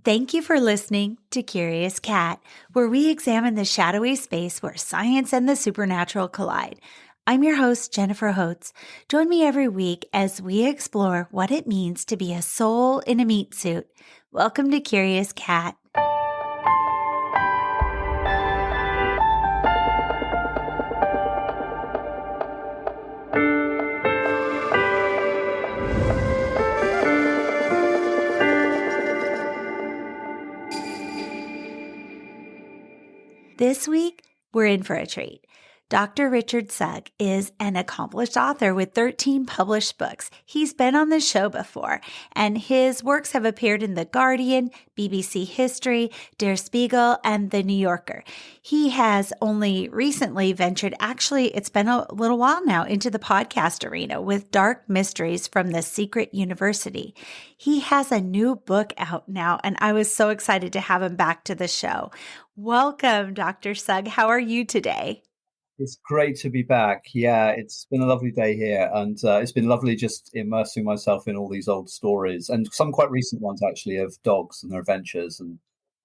Thank you for listening to Curious Cat, where we examine the shadowy space where science and the supernatural collide. I'm your host, Jennifer Holtz. Join me every week as we explore what it means to be a soul in a meat suit. Welcome to Curious Cat. This week, we're in for a treat. Dr. Richard Sugg is an accomplished author with 13 published books. He's been on the show before, and his works have appeared in The Guardian, BBC History, Der Spiegel, and The New Yorker. He has only recently ventured, actually, it's been a little while now, into the podcast arena with Dark Mysteries from the Secret University. He has a new book out now, and I was so excited to have him back to the show. Welcome, Dr. Sugg. How are you today? It's great to be back. Yeah, it's been a lovely day here, and it's been lovely just immersing myself in all these old stories, and some quite recent ones, actually, of dogs and their adventures and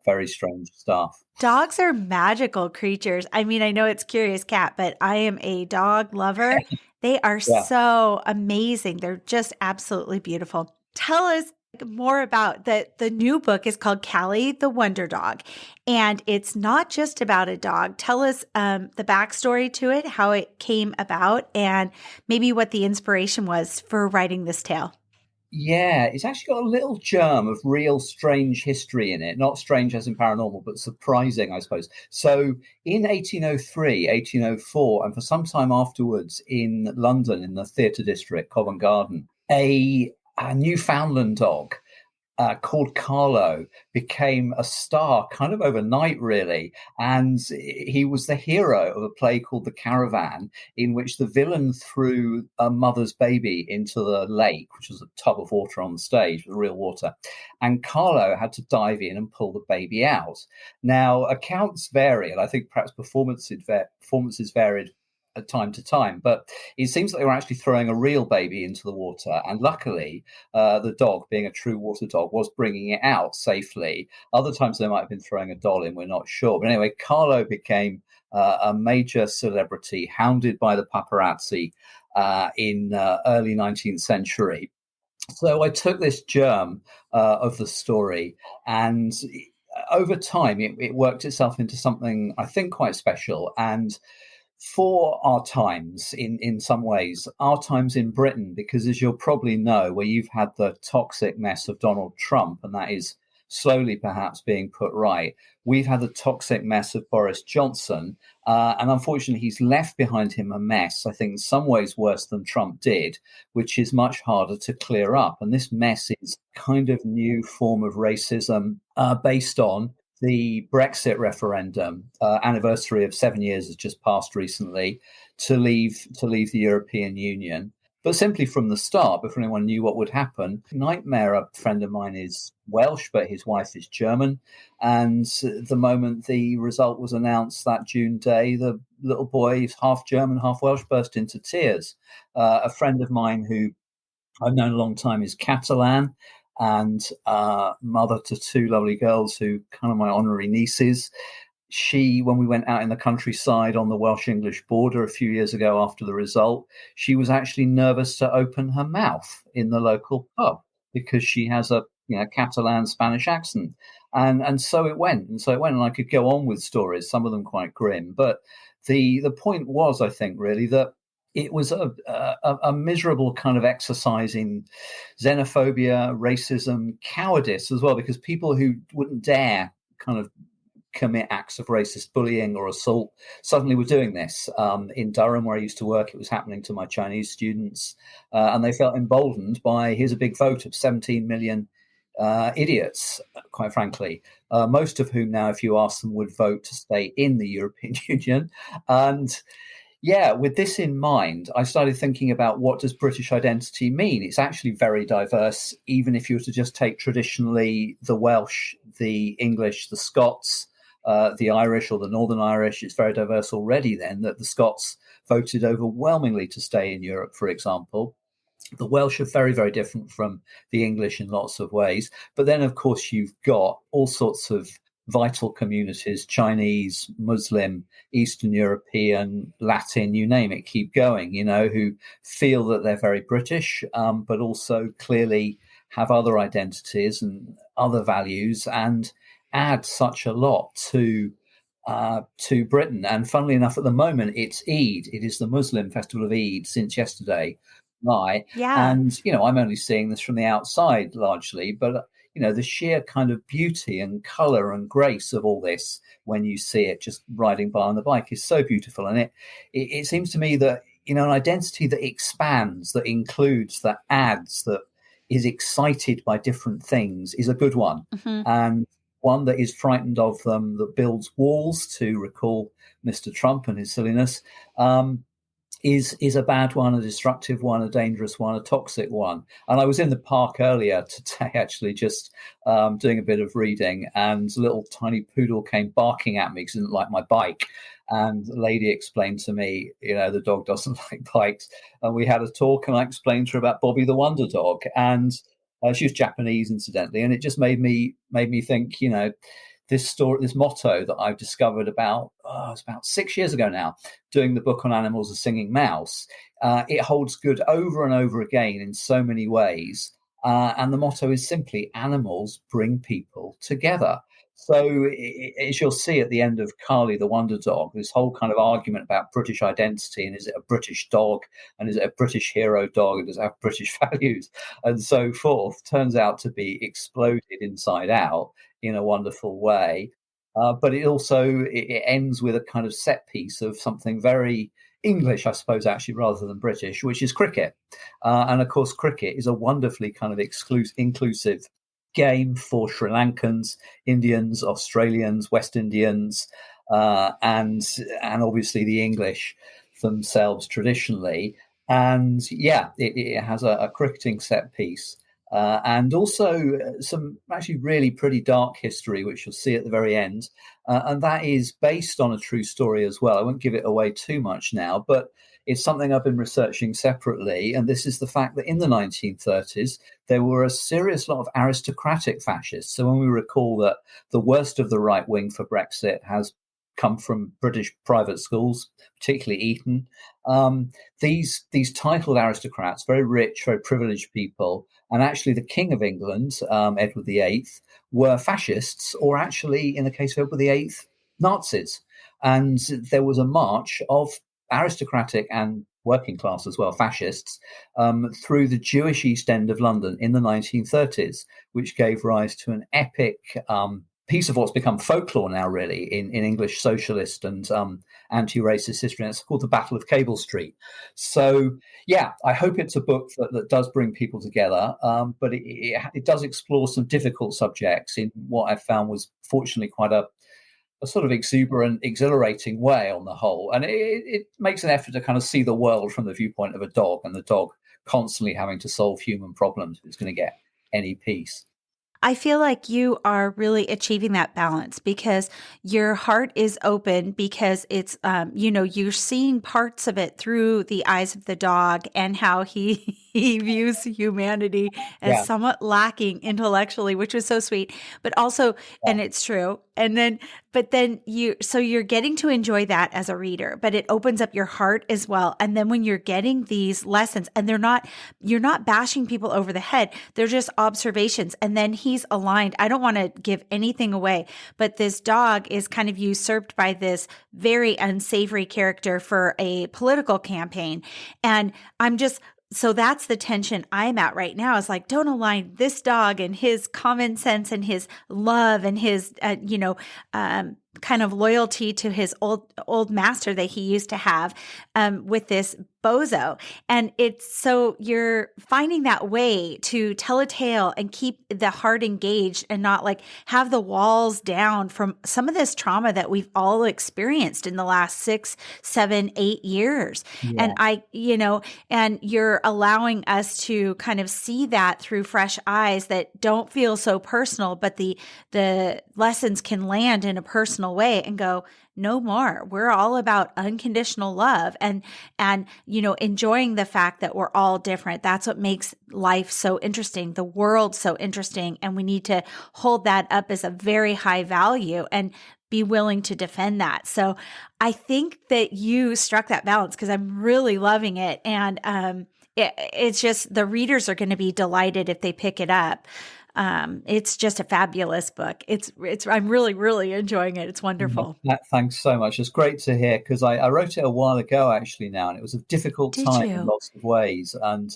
very strange stuff. Dogs are magical creatures. I mean, I know it's Curious Cat, but I am a dog lover. They are so amazing. They're just absolutely beautiful. Tell us more about the new book is called Callie the Wonder Dog, and it's not just about a dog. Tell us the backstory to it, how it came about, and maybe what the inspiration was for writing this tale. Yeah, it's actually got a little germ of real strange history in it. Not strange as in paranormal, but surprising, I suppose. So in 1803, 1804, and for some time afterwards in London, in the theatre district, Covent Garden, a Newfoundland dog called Carlo became a star kind of overnight, really. And he was the hero of a play called The Caravan, in which the villain threw a mother's baby into the lake, which was a tub of water on the stage with real water. And Carlo had to dive in and pull the baby out. Now, accounts vary, and I think perhaps performances varied at time to time, but it seems like they were actually throwing a real baby into the water, and luckily the dog, being a true water dog, was bringing it out safely. Other times they might have been throwing a doll in, we're not sure, but anyway, Carlo became a major celebrity, hounded by the paparazzi in early 19th century. So I took this germ of the story, and over time it worked itself into something I think quite special. And for our times, in some ways, our times in Britain, because as you'll probably know, where you've had the toxic mess of Donald Trump, and that is slowly perhaps being put right, we've had the toxic mess of Boris Johnson, and unfortunately he's left behind him a mess, I think in some ways worse than Trump did, which is much harder to clear up. And this mess is kind of new form of racism based on the Brexit referendum. Anniversary of 7 years has just passed recently to leave the European Union. But simply from the start, before anyone knew what would happen, nightmare. A friend of mine is Welsh, but his wife is German. And the moment the result was announced that June day, the little boy, half German, half Welsh, burst into tears. A friend of mine who I've known a long time is Catalan, and mother to two lovely girls who kind of my honorary nieces. She, when we went out in the countryside on the Welsh-English border a few years ago after the result, she was actually nervous to open her mouth in the local pub because she has a Catalan Spanish accent. And so it went. And I could go on with stories, some of them quite grim. But the point was, I think, really, that it was a miserable kind of exercise in xenophobia, racism, cowardice as well, because people who wouldn't dare kind of commit acts of racist bullying or assault suddenly were doing this. In Durham, where I used to work, it was happening to my Chinese students, and they felt emboldened by, here's a big vote of 17 million idiots, quite frankly, most of whom now, if you ask them, would vote to stay in the European Union. And yeah, with this in mind, I started thinking about, what does British identity mean? It's actually very diverse, even if you were to just take traditionally the Welsh, the English, the Scots, the Irish or the Northern Irish. It's very diverse already then, that the Scots voted overwhelmingly to stay in Europe, for example. The Welsh are very, very different from the English in lots of ways. But then, of course, you've got all sorts of vital communities, Chinese, Muslim, Eastern European, Latin, you name it, keep going, who feel that they're very British, but also clearly have other identities and other values and add such a lot to Britain. And funnily enough, at the moment, it's Eid. It is the Muslim festival of Eid since yesterday night. Yeah. And, I'm only seeing this from the outside largely, but, the sheer kind of beauty and color and grace of all this when you see it just riding by on the bike is so beautiful. And it seems to me that, an identity that expands, that includes, that adds, that is excited by different things is a good one. Mm-hmm. And one that is frightened of them, that builds walls, to recall Mr. Trump and his silliness, is a bad one, a destructive one, a dangerous one, a toxic one. And I was in the park earlier today, actually, just doing a bit of reading, and a little tiny poodle came barking at me because he didn't like my bike. And the lady explained to me, the dog doesn't like bikes. And we had a talk, and I explained to her about Bobby the Wonder Dog. And she was Japanese, incidentally, and it just made me think, this motto that I've discovered it's about 6 years ago now, doing the book on animals, A Singing Mouse. It holds good over and over again in so many ways. And the motto is simply, animals bring people together. So as you'll see at the end of Carly the Wonder Dog, this whole kind of argument about British identity, and is it a British dog, and is it a British hero dog, and does it have British values, and so forth, turns out to be exploded inside out in a wonderful way. But it ends with a kind of set piece of something very English, I suppose, actually, rather than British, which is cricket. And of course, cricket is a wonderfully kind of inclusive game for Sri Lankans, Indians, Australians, West Indians, and obviously the English themselves traditionally. And it has a cricketing set piece. And also some actually really pretty dark history, which you'll see at the very end. And that is based on a true story as well. I won't give it away too much now, but it's something I've been researching separately. And this is the fact that in the 1930s, there were a serious lot of aristocratic fascists. So when we recall that the worst of the right wing for Brexit has come from British private schools, particularly Eton, these titled aristocrats, very rich, very privileged people, and actually the King of England, Edward VIII, were fascists, or actually, in the case of Edward VIII, Nazis. And there was a march of aristocratic and working class as well, fascists, through the Jewish East End of London in the 1930s, which gave rise to an epic piece of what's become folklore now, really, in English socialist and anti-racist history. And it's called the Battle of Cable Street. So, I hope it's a book that does bring people together, but it does explore some difficult subjects in what I found was fortunately quite a sort of exuberant, exhilarating way on the whole. And it makes an effort to kind of see the world from the viewpoint of a dog, and the dog constantly having to solve human problems if it's going to get any peace. I feel like you are really achieving that balance because your heart is open, because it's, you're seeing parts of it through the eyes of the dog and how he views humanity as somewhat lacking intellectually, which was so sweet, but also, and it's true. But then you're getting to enjoy that as a reader, but it opens up your heart as well. And then when you're getting these lessons, and you're not bashing people over the head, they're just observations. And then he's aligned. I don't want to give anything away, but this dog is kind of usurped by this very unsavory character for a political campaign. And so that's the tension I'm at right now, is like, don't align this dog and his common sense and his love and his, kind of loyalty to his old master that he used to have, with this bozo. And so you're finding that way to tell a tale and keep the heart engaged and not like have the walls down from some of this trauma that we've all experienced in the last 6, 7, 8 years. Yeah. And you're allowing us to kind of see that through fresh eyes that don't feel so personal, but the lessons can land in a personal unconditional way and go, no more. We're all about unconditional love and enjoying the fact that we're all different. That's what makes life so interesting, the world so interesting. And we need to hold that up as a very high value and be willing to defend that. So I think that you struck that balance because I'm really loving it. And it's just the readers are going to be delighted if they pick it up. It's just a fabulous book. I'm really, really enjoying it. It's wonderful. Thanks so much. It's great to hear because I wrote it a while ago actually now, and it was a difficult Did time in you? lots of ways. And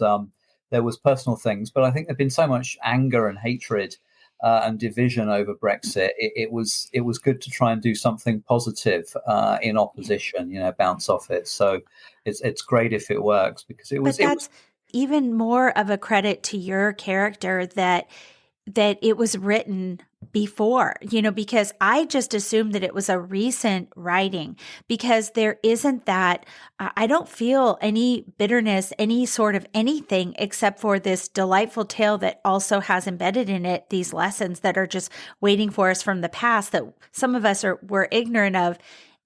there was personal things, but I think there've been so much anger and hatred and division over Brexit. It was good to try and do something positive in opposition, bounce off it. So it's great if it works because But that's even more of a credit to your character that it was written before, because I just assumed that it was a recent writing because there isn't that, I don't feel any bitterness, any sort of anything except for this delightful tale that also has embedded in it these lessons that are just waiting for us from the past that some of us were ignorant of.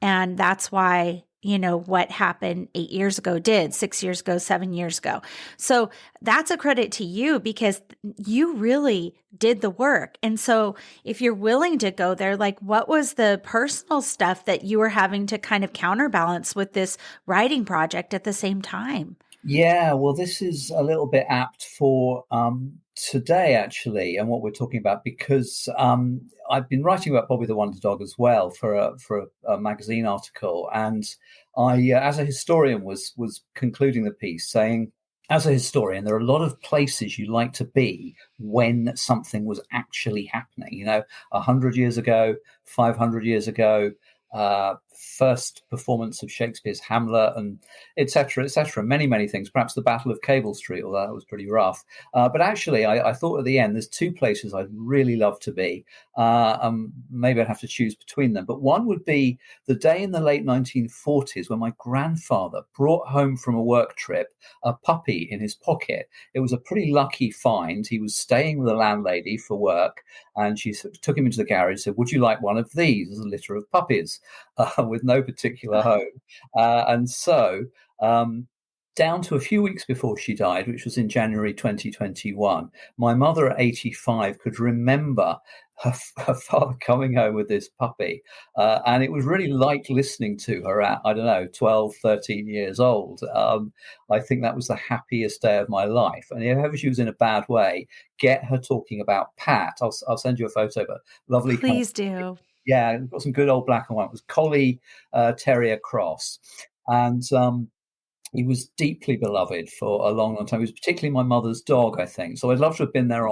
And that's why what happened 8 years ago did, 6 years ago, 7 years ago. So that's a credit to you because you really did the work. And so if you're willing to go there, like what was the personal stuff that you were having to kind of counterbalance with this writing project at the same time? Yeah, well, this is a little bit apt for today, actually, and what we're talking about, because I've been writing about Bobby the Wonder Dog as well for a magazine article, and I, as a historian, was concluding the piece saying, as a historian, there are a lot of places you like to be when something was actually happening. 100 years ago, 500 years ago. First performance of Shakespeare's Hamlet, and etc., etc. Many, many things. Perhaps the Battle of Cable Street, although that was pretty rough. But actually, I thought at the end, there's two places I'd really love to be. Maybe I'd have to choose between them. But one would be the day in the late 1940s when my grandfather brought home from a work trip a puppy in his pocket. It was a pretty lucky find. He was staying with a landlady for work, and she took him into the garage and said, "Would you like one of these as a litter of puppies?" With no particular home. And so down to a few weeks before she died, which was in January 2021, my mother at 85 could remember her father coming home with this puppy. And it was really like listening to her at, I don't know, 12, 13 years old. I think that was the happiest day of my life. And if ever she was in a bad way, get her talking about Pat. I'll send you a photo, but lovely. Please do. Yeah, we've got some good old black and white. It was Collie Terrier Cross. And he was deeply beloved for a long, long time. He was particularly my mother's dog, I think. So I'd love to have been there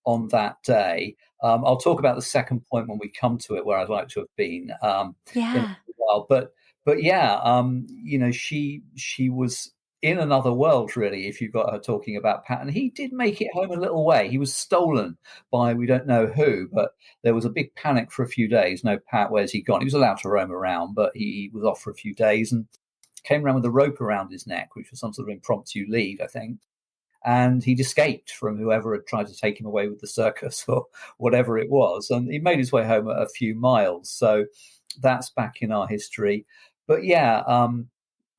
on that day. I'll talk about the second point when we come to it, where I'd like to have been in a while. But yeah, she was in another world, really, if you got her talking about Pat. And he did make it home a little way. He was stolen by we don't know who, but there was a big panic for a few days. No, Pat, where's he gone? He was allowed to roam around, but he was off for a few days and came around with a rope around his neck, which was some sort of impromptu lead, I think. And he'd escaped from whoever had tried to take him away with the circus or whatever it was. And he made his way home a few miles. So that's back in our history. But yeah,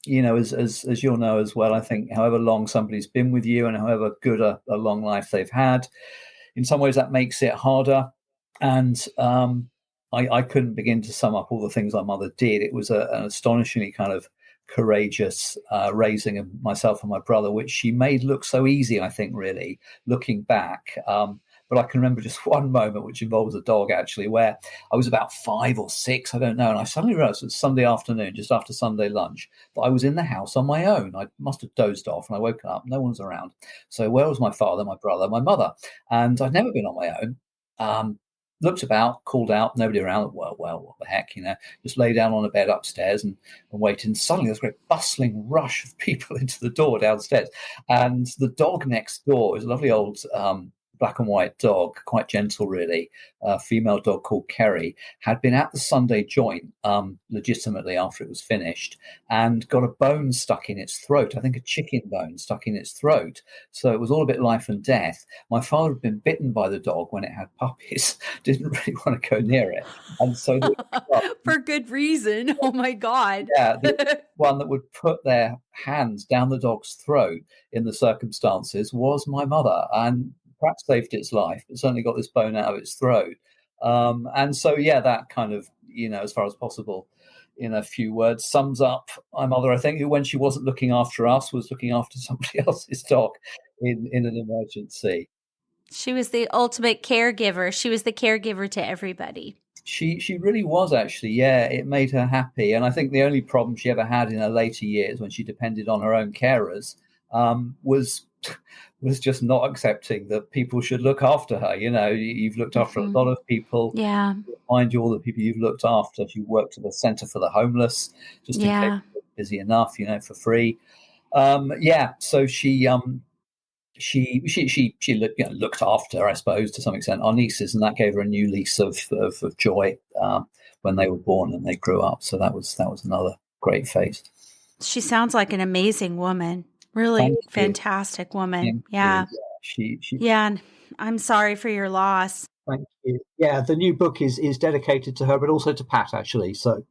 as you'll know as well, I think however long somebody's been with you and however good a long life they've had, in some ways that makes it harder. And I couldn't begin to sum up all the things our mother did. It was an astonishingly kind of courageous raising of myself and my brother, which she made look so easy, I think, really, looking back. But I can remember just one moment, which involves a dog, actually, where I was about 5 or 6, I don't know, and I suddenly realized it was Sunday afternoon, just after Sunday lunch, that I was in the house on my own. I must have dozed off, and I woke up, no one was around. So where was my father, my brother, my mother? And I'd never been on my own. Looked about, called out, nobody around. Well, what the heck, just lay down on a bed upstairs and waited. And suddenly there's a great bustling rush of people into the door downstairs. And the dog next door is a lovely old black and white dog, quite gentle, really, a female dog called Kerry, had been at the Sunday joint legitimately after it was finished and got a bone stuck in its throat. I think a chicken bone stuck in its throat. So it was all a bit life and death. My father had been bitten by the dog when it had puppies, didn't really want to go near it. And so for good reason. Oh my God. yeah, the one that would put their hands down the dog's throat in the circumstances was my mother, and perhaps saved its life, but certainly got this bone out of its throat. And so, yeah, that kind of, as far as possible, in a few words, sums up my mother, I think, who, when she wasn't looking after us, was looking after somebody else's dog in an emergency. She was the ultimate caregiver. She was the caregiver to everybody. She really was, actually. Yeah, it made her happy. And I think the only problem she ever had in her later years, when she depended on her own carers, was just not accepting that people should look after her. You've looked after a lot of people. Yeah. Mind you, all the people you've looked after. If you worked at the Centre for the Homeless, just in case you're busy enough, for free. So she looked after, I suppose, to some extent, our nieces, and that gave her a new lease of joy when they were born and they grew up. So that was another great phase. She sounds like an amazing woman. Really fantastic woman. Yeah. Yeah. I'm sorry for your loss. Thank you. Yeah, the new book is dedicated to her, but also to Pat, actually. So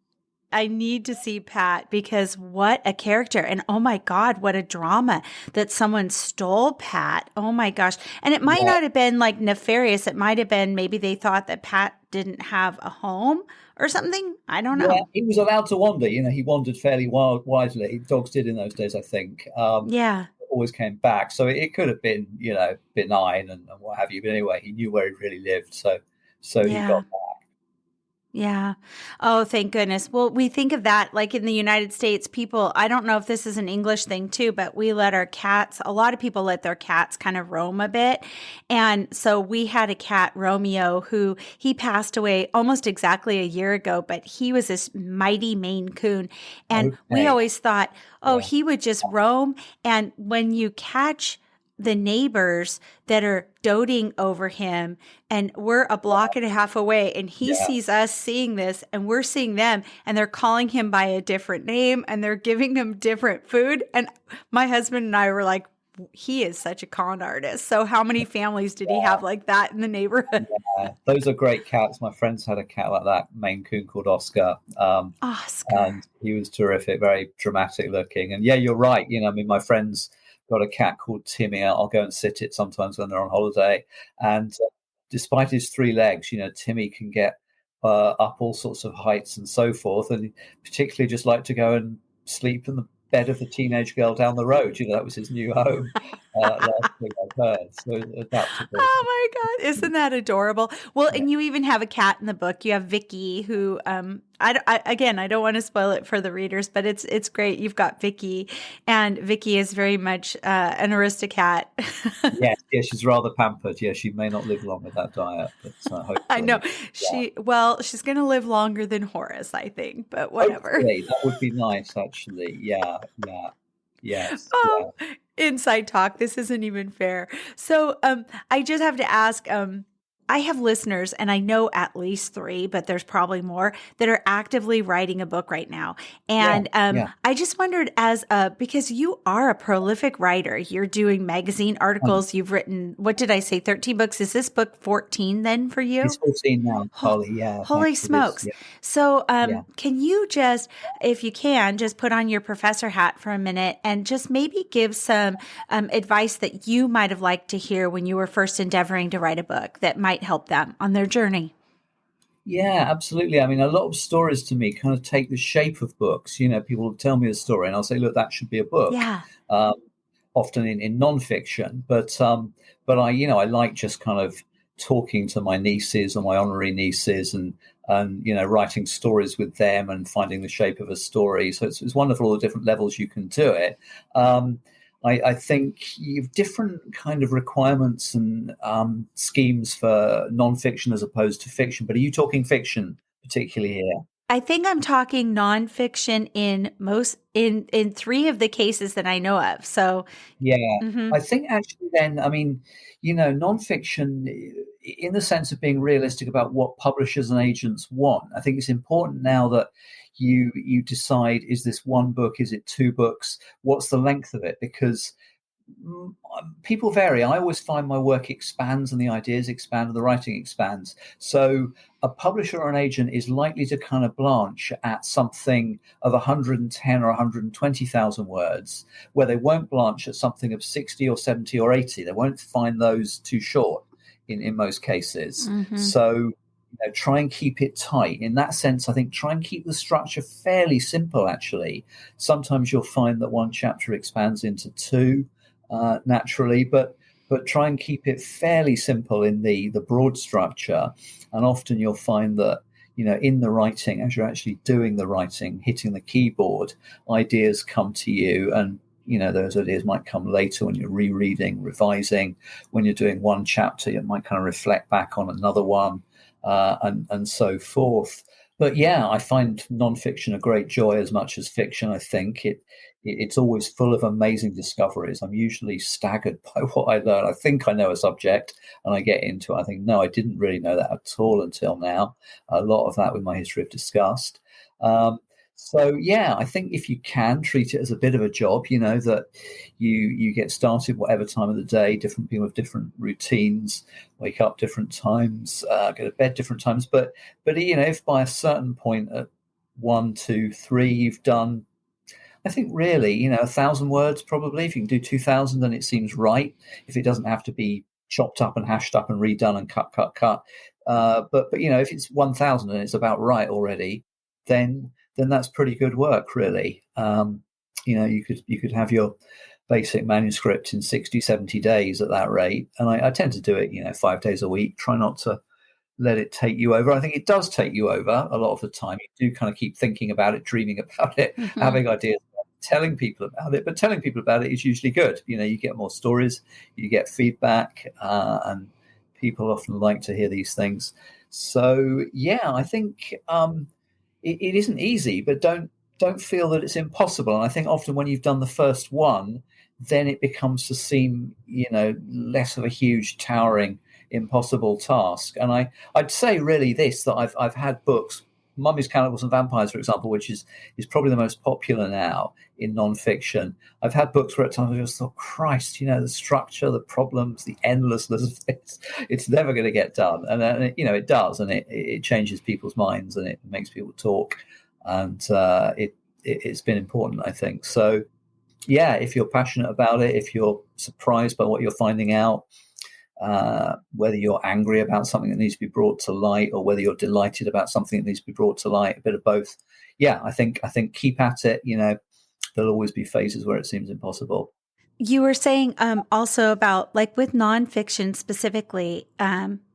I need to see Pat, because what a character. And oh my God, what a drama that someone stole Pat. Oh my gosh. And it might not have been like nefarious. It might have been, maybe they thought that Pat didn't have a home or something. I don't know. Yeah, he was allowed to wander. He wandered fairly widely. Dogs did in those days, I think. Always came back. So it could have been, benign and what have you. But anyway, he knew where he really lived. So he got back. Yeah. Oh, thank goodness. Well, we think of that like in the United States, people, I don't know if this is an English thing too, but we let our cats, a lot of people let their cats kind of roam a bit. And so we had a cat, Romeo, who he passed away almost exactly a year ago, but he was this mighty Maine Coon. And we always thought, he would just roam. And when you catch the neighbors that are doting over him, and we're a block and a half away, and he sees us seeing this, and we're seeing them, and they're calling him by a different name, and they're giving him different food. And my husband and I were like, he is such a con artist. So how many families did he have like that in the neighborhood? Yeah, those are great cats. My friends had a cat like that, Maine Coon, called Oscar. Oscar. And he was terrific, very dramatic looking. And yeah, you're right. My friends got a cat called Timmy. I'll go and sit it sometimes when they're on holiday. And despite his 3 legs, Timmy can get up all sorts of heights and so forth. And particularly just like to go and sleep in the bed of the teenage girl down the road. That was his new home. Last thing I've heard. So adaptable. Oh my God. Isn't that adorable? Well, and you even have a cat in the book. You have Vicky, who, I don't want to spoil it for the readers, but it's great. You've got Vicky, and Vicky is very much an aristocat. Yes, she's rather pampered. Yeah, she may not live long with that diet, but hopefully, I know she's going to live longer than Horace, I think, but whatever. Hopefully, that would be nice, actually. Yeah. Yes. Oh, inside talk. This isn't even fair. So, I just have to ask, I have listeners, and I know at least 3, but there's probably more, that are actively writing a book right now. And I just wondered, because you are a prolific writer, you're doing magazine articles, you've written, what did I say, 13 books? Is this book 14 then for you? It's 14 now, Holly, yeah. Holy smokes. So can you just, if you can, just put on your professor hat for a minute and just maybe give some advice that you might have liked to hear when you were first endeavoring to write a book that might help them on their journey? Yeah, absolutely. I mean, a lot of stories to me kind of take the shape of books. People will tell me a story and I'll say, look, that should be a book. Yeah. Often in nonfiction, but I like just kind of talking to my nieces or my honorary nieces and writing stories with them and finding the shape of a story. So it's wonderful all the different levels you can do it. I think you have different kind of requirements and schemes for nonfiction as opposed to fiction. But are you talking fiction particularly here? I think I'm talking nonfiction in 3 of the cases that I know of. So, Yeah, mhm. I think actually then, I mean, nonfiction, in the sense of being realistic about what publishers and agents want, I think it's important now that you decide, is this one book, is it 2 books, what's the length of it? Because people vary. I always find my work expands and the ideas expand and the writing expands. So a publisher or an agent is likely to kind of blanch at something of 110 or 120,000 words, where they won't blanch at something of 60 or 70 or 80. They won't find those too short in most cases. Mhm. So try and keep it tight. In that sense, I think try and keep the structure fairly simple, actually. Sometimes you'll find that one chapter expands into 2, naturally, but try and keep it fairly simple in the broad structure. And often you'll find that in the writing, as you're actually doing the writing, hitting the keyboard, ideas come to you, and those ideas might come later when you're rereading, revising. When you're doing one chapter, you might kind of reflect back on another one, and so forth. But yeah, I find nonfiction a great joy as much as fiction. I think it's always full of amazing discoveries. I'm usually staggered by what I learn. I think I know a subject and I get into it. I think, no, I didn't really know that at all until now. A lot of that with my history of disgust. So yeah, I think if you can treat it as a bit of a job, that you get started whatever time of the day. Different people have different routines, wake up different times, go to bed different times. But if by a certain point at 1, 2, 3 you've done, I think really, 1,000 words probably. If you can do 2,000, then it seems right. If it doesn't have to be chopped up and hashed up and redone and cut. But if it's 1,000 and it's about right already, then that's pretty good work, really. You could have your basic manuscript in 60, 70 days at that rate. And I tend to do it, 5 days a week. Try not to let it take you over. I think it does take you over a lot of the time. You do kind of keep thinking about it, dreaming about it, Mhm. having ideas, telling people about it. But telling people about it is usually good. You get more stories, you get feedback, and people often like to hear these things. So yeah, I think it isn't easy, but don't feel that it's impossible. And I think often when you've done the first one, then it becomes to seem less of a huge, towering, impossible task. And I'd say really this, that I've had books, Mummies, Cannibals and Vampires, for example, which is probably the most popular now in nonfiction. I've had books where at times I just thought, Christ, the structure, the problems, the endlessness of this, it's never going to get done. And it does, and it changes people's minds and it makes people talk. And it's been important, I think. So yeah, if you're passionate about it, if you're surprised by what you're finding out, whether you're angry about something that needs to be brought to light or whether you're delighted about something that needs to be brought to light, a bit of both. Yeah, I think keep at it. There'll always be phases where it seems impossible. You were saying also about, like, with nonfiction specifically,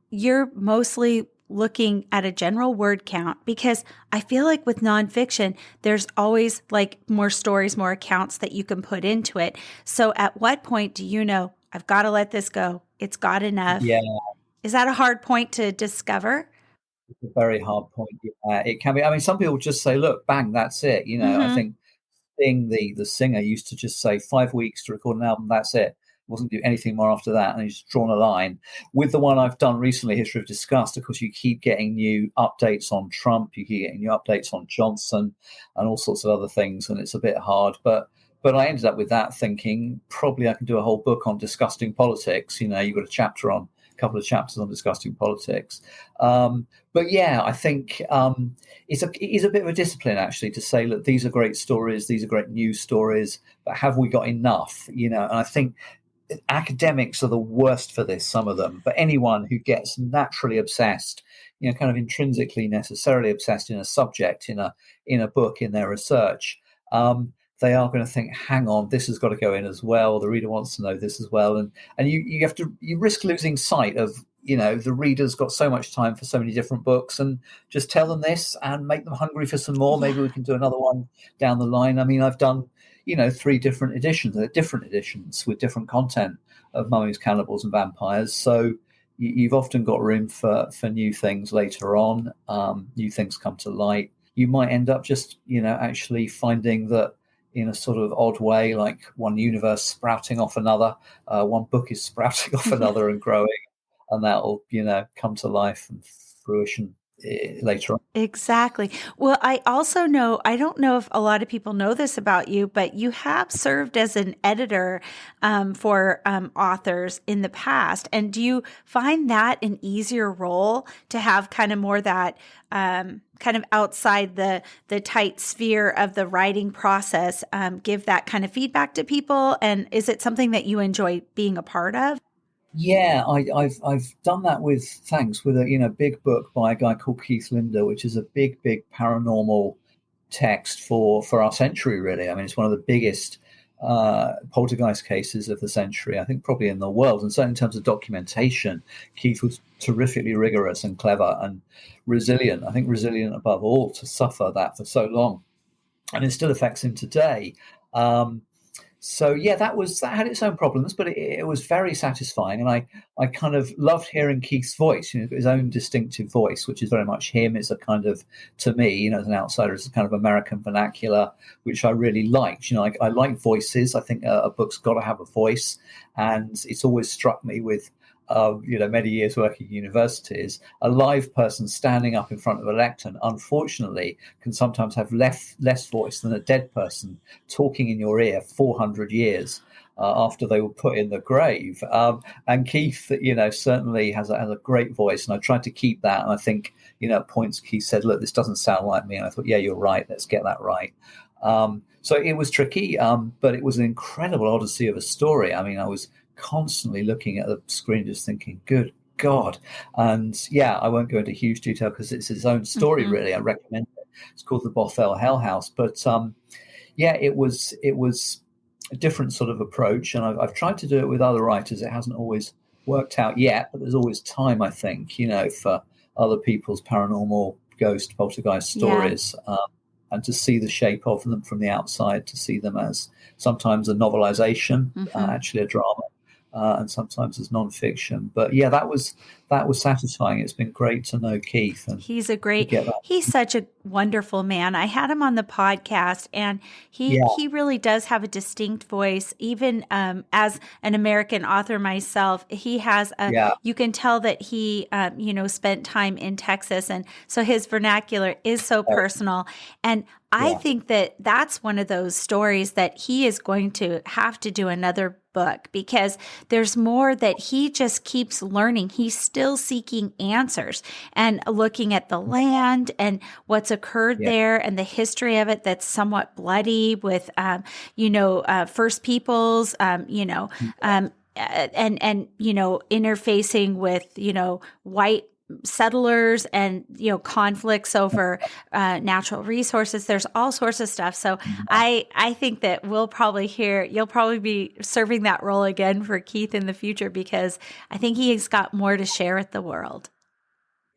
you're mostly looking at a general word count, because I feel like with nonfiction, there's always like more stories, more accounts that you can put into it. So at what point do you know, I've got to let this go? It's got enough. Yeah, Is that a hard point to discover? it's a very hard point. It can be. I mean, some people just say, "Look, bang, that's it." I Mm-hmm. think Sting, the singer, used to just say 5 weeks to record an album. That's it. Wasn't do anything more after that, and he's drawn a line. With the one I've done recently, History of Disgust, of course, you keep getting new updates on Trump, you keep getting new updates on Johnson, and all sorts of other things, and it's a bit hard. But I ended up with that thinking probably I can do a whole book on disgusting politics. You've got a couple of chapters on disgusting politics. But yeah, I think it is a bit of a discipline actually to say, look, these are great stories, these are great news stories, but have we got enough? And I think academics are the worst for this, some of them, but anyone who gets naturally obsessed, kind of intrinsically necessarily obsessed in a subject, in a book, in their research, they are going to think, hang on, this has got to go in as well. The reader wants to know this as well. And you risk losing sight of, the reader's got so much time for so many different books, and just tell them this and make them hungry for some more. Maybe we can do another one down the line. I mean, I've done, 3 different editions, different editions with different content of Mummies, Cannibals and Vampires. So you've often got room for new things later on. New things come to light. you might end up just, actually finding that in a sort of odd way, like one universe sprouting off another, one book is sprouting off another and growing, and that'll, come to life and fruition later on. Exactly. Well, I also know, I don't know if a lot of people know this about you, but you have served as an editor for authors in the past. And do you find that an easier role to have kind of more that kind of outside the tight sphere of the writing process, give that kind of feedback to people? And is it something that you enjoy being a part of? Yeah, I've done that with a big book by a guy called Keith Linder, which is a big paranormal text for our century. Really, I mean, it's one of the biggest poltergeist cases of the century, I think, probably in the world. And so, in terms of documentation, Keith was terrifically rigorous and clever and resilient. I think resilient above all to suffer that for so long, and it still affects him today. So yeah, that had its own problems, but it was very satisfying, and I kind of loved hearing Keith's voice, his own distinctive voice, which is very much him. It's a kind of, to me, as an outsider, it's a kind of American vernacular, which I really liked. I like voices. I think a book's got to have a voice, and it's always struck me with many years working in universities, a live person standing up in front of a lectern, unfortunately, can sometimes have less voice than a dead person talking in your ear 400 years after they were put in the grave. And Keith, certainly has a great voice, and I tried to keep that. And I think, at points Keith said, "Look, this doesn't sound like me." And I thought, "Yeah, you're right. Let's get that right." So it was tricky, but it was an incredible odyssey of a story. I mean, I was constantly looking at the screen just thinking, good God. And yeah, I won't go into huge detail because it's his own story. Really, I recommend it. It's called The Bothell Hell House. But yeah, it was a different sort of approach, and I've tried to do it with other writers. It hasn't always worked out yet, but there's always time, I think, for other people's paranormal ghost poltergeist stories. And to see the shape of them from the outside, to see them as sometimes a novelization, actually a drama, and sometimes as nonfiction. But yeah, that was satisfying. It's been great to know Keith. And he's such a wonderful man. I had him on the podcast, and he really does have a distinct voice. Even as an American author myself, he has you can tell that he spent time in Texas, and so his vernacular is so personal. And I think that that's one of those stories that he is going to have to do another book, because there's more that he just keeps learning. He's still seeking answers and looking at the land and what's occurred there and the history of it that's somewhat bloody with, First Peoples, and interfacing with, white settlers and conflicts over natural resources. There's all sorts of stuff. So I think that you'll probably be serving that role again for Keith in the future, because I think he's got more to share with the world.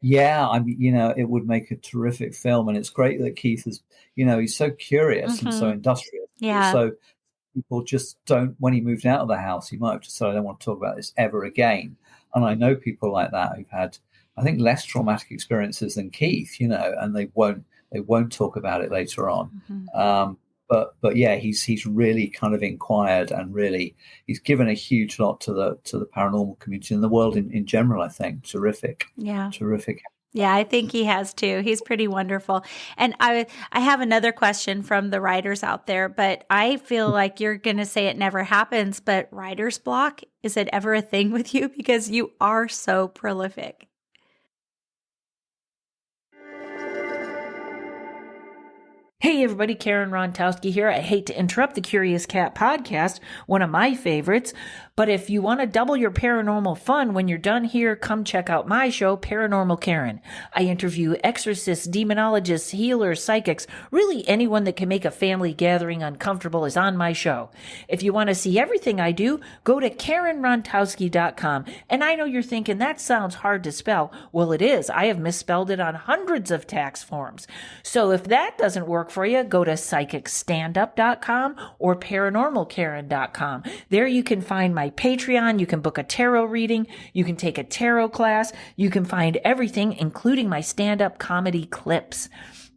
Yeah, it would make a terrific film, and it's great that Keith is, he's so curious and so industrious. Yeah. So people just don't. When he moved out of the house, he might have just said, "I don't want to talk about this ever again." And I know people like that who've had, I think, less traumatic experiences than Keith, and they won't talk about it later on. But yeah, he's really kind of inquired, and really he's given a huge lot to the paranormal community and the world in general. I think terrific. Yeah, I think he has too. He's pretty wonderful. And I have another question from the writers out there, but I feel like you're going to say it never happens. But writer's block, is it ever a thing with you? Because you are so prolific. Hey everybody, Karen Rontowski here. I hate to interrupt the Curious Cat podcast, one of my favorites, but if you want to double your paranormal fun when you're done here, come check out my show, Paranormal Karen. I interview exorcists, demonologists, healers, psychics, really anyone that can make a family gathering uncomfortable is on my show. If you want to see everything I do, go to KarenRontowski.com. And I know you're thinking, that sounds hard to spell. Well, it is. I have misspelled it on hundreds of tax forms. So if that doesn't work for you, go to psychicstandup.com or paranormalkaren.com. There you can find my Patreon. You can book a tarot reading. You can take a tarot class. You can find everything, including my stand-up comedy clips.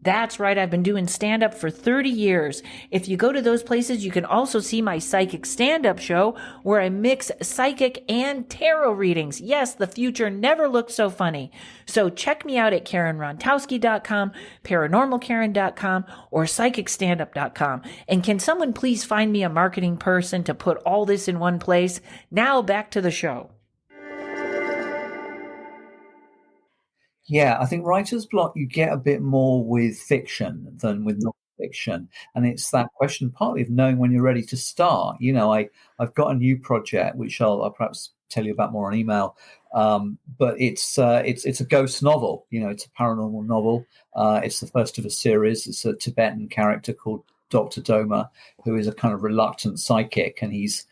That's right. I've been doing stand-up for 30 years. If you go to those places, you can also see my psychic stand-up show where I mix psychic and tarot readings. Yes, the future never looked so funny. So check me out at KarenRontowski.com, paranormalkaren.com, or psychicstandup.com. And can someone please find me a marketing person to put all this in one place? Now back to the show. Yeah, I think writer's block, you get a bit more with fiction than with non-fiction. And it's that question partly of knowing when you're ready to start. I've got a new project, which I'll perhaps tell you about more on email. But it's a ghost novel. It's a paranormal novel. It's the first of a series. It's a Tibetan character called Dr. Doma, who is a kind of reluctant psychic, and he's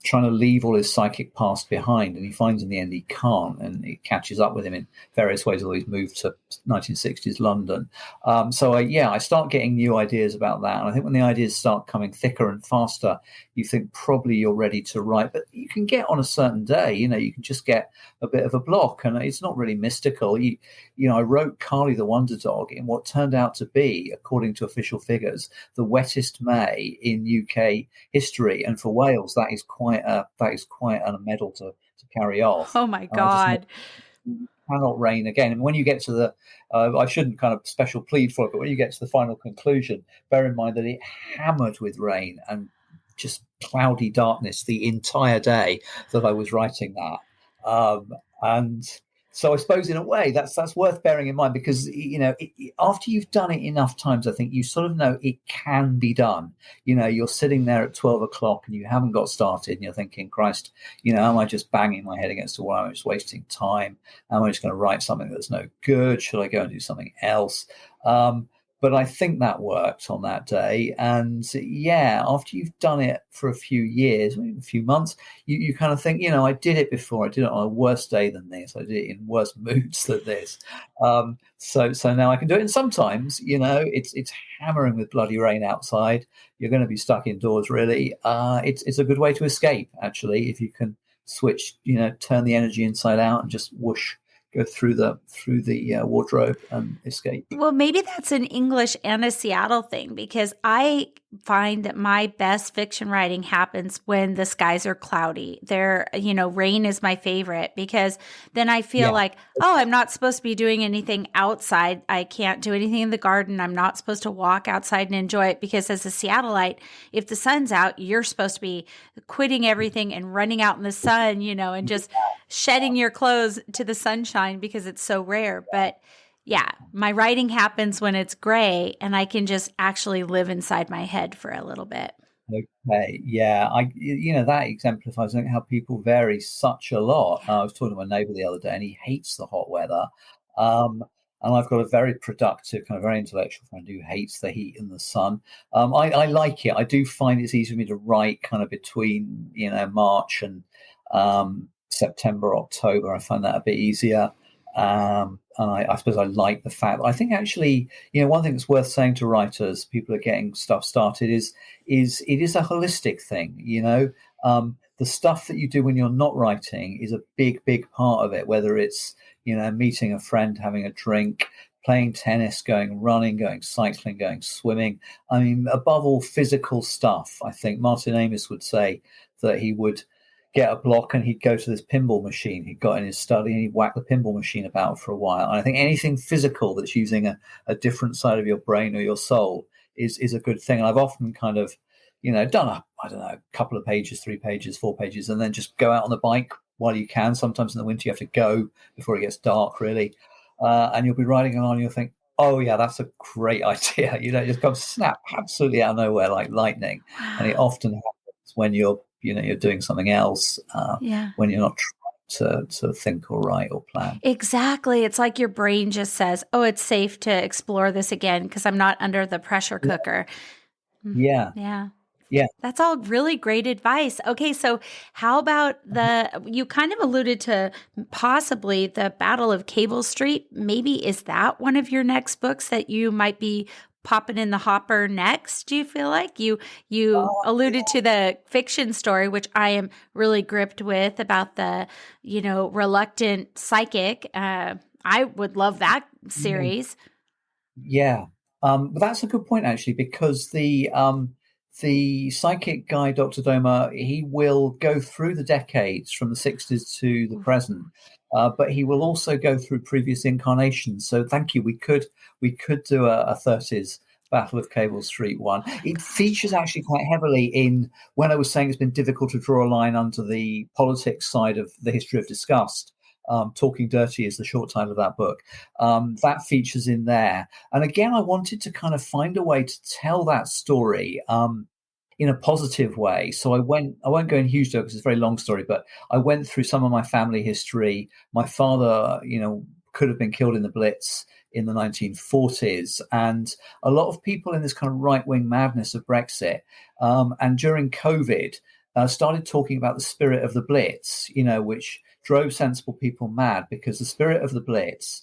trying to leave all his psychic past behind, and he finds in the end he can't, and it catches up with him in various ways, although he's moved to 1960s London. So I start getting new ideas about that, and I think when the ideas start coming thicker and faster, you think probably you're ready to write, but you can get on a certain day, you can just get a bit of a block, and it's not really mystical. I wrote Carly the Wonder Dog in what turned out to be, according to official figures, the wettest May in UK history, and for Wales that is quite a medal to carry off. Oh my God. Cannot rain again. And when you get to the, I shouldn't kind of special plead for it, but when you get to the final conclusion, bear in mind that it hammered with rain and just cloudy darkness the entire day that I was writing that. And so I suppose in a way that's worth bearing in mind, because after you've done it enough times, I think you sort of know it can be done. You're sitting there at 12 o'clock and you haven't got started, and you're thinking, Christ, am I just banging my head against the wall? Am I just wasting time? Am I just going to write something that's no good? Should I go and do something else? But I think that worked on that day. And after you've done it for a few years, maybe a few months, you kind of think, I did it before. I did it on a worse day than this. I did it in worse moods than this. So now I can do it. And sometimes, it's hammering with bloody rain outside. You're going to be stuck indoors, really. It's a good way to escape, actually, if you can switch, turn the energy inside out and just whoosh, go through the wardrobe and escape. Well, maybe that's an English and a Seattle thing, because I find that my best fiction writing happens when the skies are cloudy. Rain is my favorite, because then I feel like, I'm not supposed to be doing anything outside. I can't do anything in the garden. I'm not supposed to walk outside and enjoy it, because as a Seattleite, if the sun's out, you're supposed to be quitting everything and running out in the sun, and just shedding your clothes to the sunshine, because it's so rare. But my writing happens when it's gray, and I can just actually live inside my head for a little bit. Okay, that exemplifies, I think, how people vary such a lot. I was talking to my neighbour the other day, and he hates the hot weather. And I've got a very productive, kind of very intellectual friend who hates the heat and the sun. I like it. I do find it's easy for me to write kind of between, March and September, October. I find that a bit easier. And I suppose I like the fact that I think actually, one thing that's worth saying to writers, people are getting stuff started, is it is a holistic thing. The stuff that you do when you're not writing is a big, big part of it, whether it's, meeting a friend, having a drink, playing tennis, going running, going cycling, going swimming. I mean, above all, physical stuff. I think Martin Amis would say that he would get a block and he'd go to this pinball machine he'd got in his study, and he'd whack the pinball machine about for a while. And I think anything physical that's using a different side of your brain or your soul is a good thing. And I've often kind of, done a couple of pages, 3 pages, 4 pages, and then just go out on the bike while you can. Sometimes in the winter you have to go before it gets dark, really. And you'll be riding along and you'll think, oh yeah, that's a great idea. It just comes snap absolutely out of nowhere like lightning. And it often happens when you're doing something else, when you're not trying to think or write or plan. Exactly. It's like your brain just says, it's safe to explore this again because I'm not under the pressure cooker. Yeah. Yeah. That's all really great advice. Okay, so how about you kind of alluded to possibly the Battle of Cable Street. Maybe is that one of your next books that you might be popping in the hopper next? Do you feel like you alluded to the fiction story, which I am really gripped with, about the, reluctant psychic. I would love that series. Yeah, but that's a good point actually, because the psychic guy, Dr. Doma, he will go through the decades from the 60s to the present, but he will also go through previous incarnations. So thank you. We could do a 30s Battle of Cable Street one. It features actually quite heavily in, when I was saying it's been difficult to draw a line under the politics side of the history of disgust. Talking Dirty is the short title of that book. That features in there. And again, I wanted to kind of find a way to tell that story in a positive way. So I won't go in huge detail because it's a very long story, but I went through some of my family history. My father, could have been killed in the Blitz in the 1940s. And a lot of people in this kind of right-wing madness of Brexit and during COVID started talking about the spirit of the Blitz, which drove sensible people mad, because the spirit of the Blitz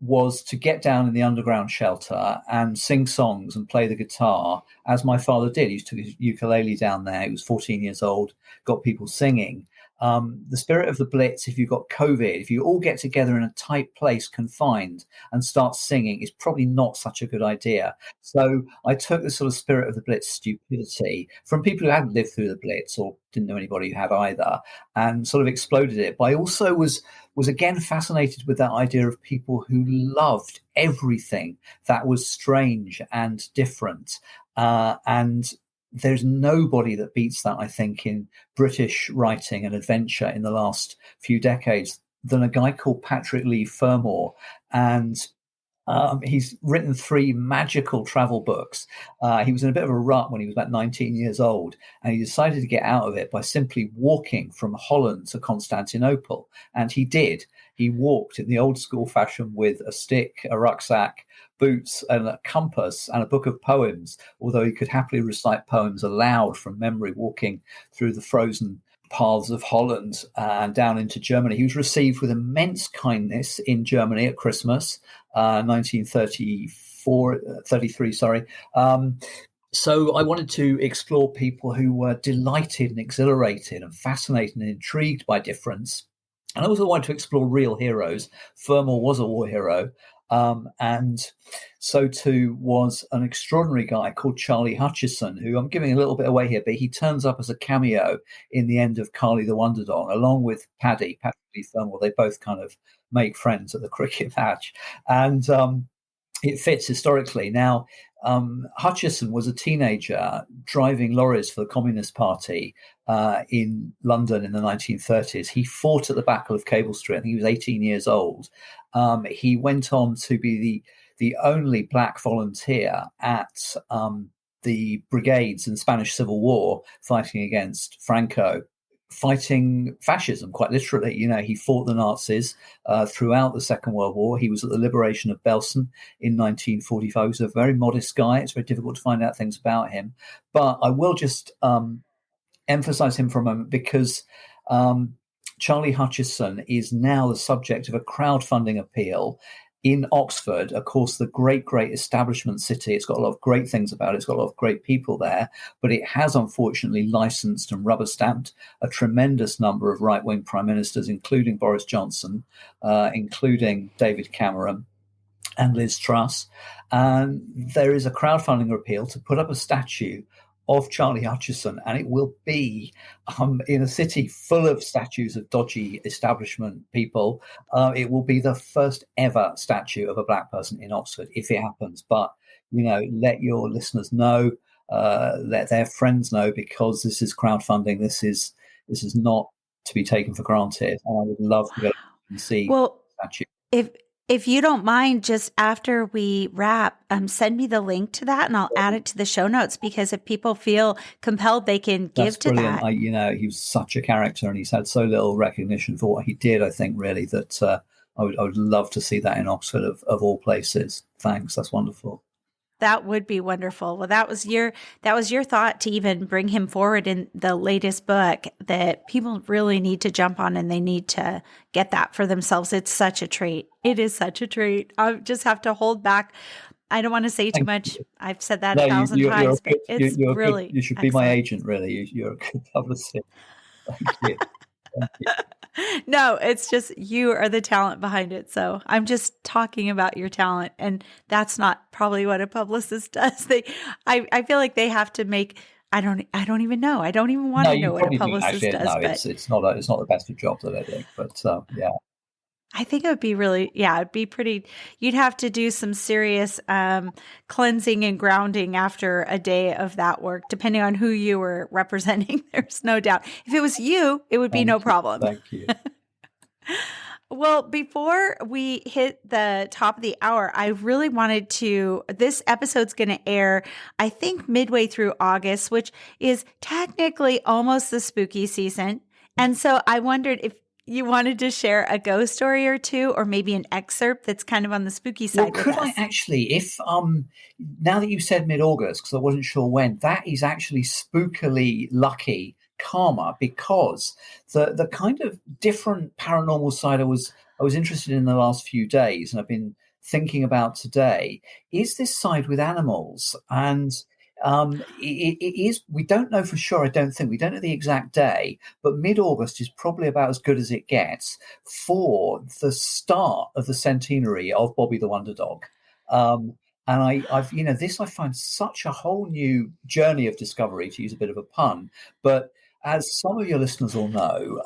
was to get down in the underground shelter and sing songs and play the guitar, as my father did. He took his ukulele down there. He was 14 years old, got people singing. The spirit of the Blitz, if you've got COVID, if you all get together in a tight place, confined, and start singing, is probably not such a good idea. So I took the sort of spirit of the Blitz stupidity from people who hadn't lived through the Blitz or didn't know anybody who had either, and sort of exploded it. But I also was again fascinated with that idea of people who loved everything that was strange and different. And there's nobody that beats that, I think, in British writing and adventure in the last few decades than a guy called Patrick Leigh Fermor. And he's written 3 magical travel books. He was in a bit of a rut when he was about 19 years old, and he decided to get out of it by simply walking from Holland to Constantinople. And he did. He walked in the old school fashion with a stick, a rucksack, boots, and a compass, and a book of poems, although he could happily recite poems aloud from memory, walking through the frozen paths of Holland and down into Germany. He was received with immense kindness in Germany at Christmas, 1933, sorry. So I wanted to explore people who were delighted and exhilarated and fascinated and intrigued by difference. And I also wanted to explore real heroes. Fermor was a war hero. And so too was an extraordinary guy called Charlie Hutchison, who I'm giving a little bit away here, but he turns up as a cameo in the end of Carly the Wonder Dog, along with Patrick Leigh Fermor. They both kind of make friends at the cricket match. And it fits historically. Now, Hutchison was a teenager driving lorries for the Communist Party in London in the 1930s. He fought at the Battle of Cable Street. I think he was 18 years old. He went on to be the only black volunteer at the brigades in the Spanish Civil War, fighting against Franco, fighting fascism, quite literally. He fought the Nazis throughout the Second World War. He was at the liberation of Belsen in 1945. He was a very modest guy. It's very difficult to find out things about him. But I will just emphasize him for a moment, because Charlie Hutchison is now the subject of a crowdfunding appeal in Oxford. Of course, the great establishment city. It's got a lot of great things about it. It's got a lot of great people there, but it has unfortunately licensed and rubber stamped a tremendous number of right-wing prime ministers, including Boris Johnson, including David Cameron and Liz Truss. And there is a crowdfunding appeal to put up a statue of Charlie Hutchison, and it will be in a city full of statues of dodgy establishment people. It will be the first ever statue of a black person in Oxford, if it happens. But, let your listeners know, let their friends know, because this is crowdfunding. This is not to be taken for granted. And I would love to go and see the statue. If you don't mind, just after we wrap, send me the link to that and I'll add it to the show notes, because if people feel compelled, they can give to brilliant. that. He was such a character, and he's had so little recognition for what he did, I think, really, that I would love to see that in Oxford of all places. Thanks. That's wonderful. That would be wonderful. Well, that was your thought to even bring him forward in the latest book, that people really need to jump on and they need to get that for themselves. It's such a treat. It is such a treat. I just have to hold back. I don't want to say too much. I've said that 1,000 times, but it's really you should be excellent. my agent, really. You're a good publicist. Thank you. No, it's just you are the talent behind it. So I'm just talking about your talent, and that's not probably what a publicist does. I feel like they have to make. I don't even know. I don't even want No, to you know what a probably do publicist actually. does. No, But it's not the best of jobs, I don't think. But yeah. I think it would be really, yeah, it'd be pretty. You'd have to do some serious cleansing and grounding after a day of that work, depending on who you were representing. There's no doubt. If it was you, it would be no problem. Thank you. Well, before we hit the top of the hour, I really wanted to. This episode's going to air, I think, midway through August, which is technically almost the spooky season. And so I wondered if you wanted to share a ghost story or two, or maybe an excerpt that's kind of on the spooky side. Well, could I actually, if now that you said mid-August, because I wasn't sure when, that is actually spookily lucky karma, because the kind of different paranormal side I was interested in the last few days, and I've been thinking about today, is this side with animals. And it is, we don't know for sure, I don't think, we don't know the exact day, but mid-August is probably about as good as it gets for the start of the centenary of Bobby the Wonder Dog. And I've this I find such a whole new journey of discovery, to use a bit of a pun. But as some of your listeners will know,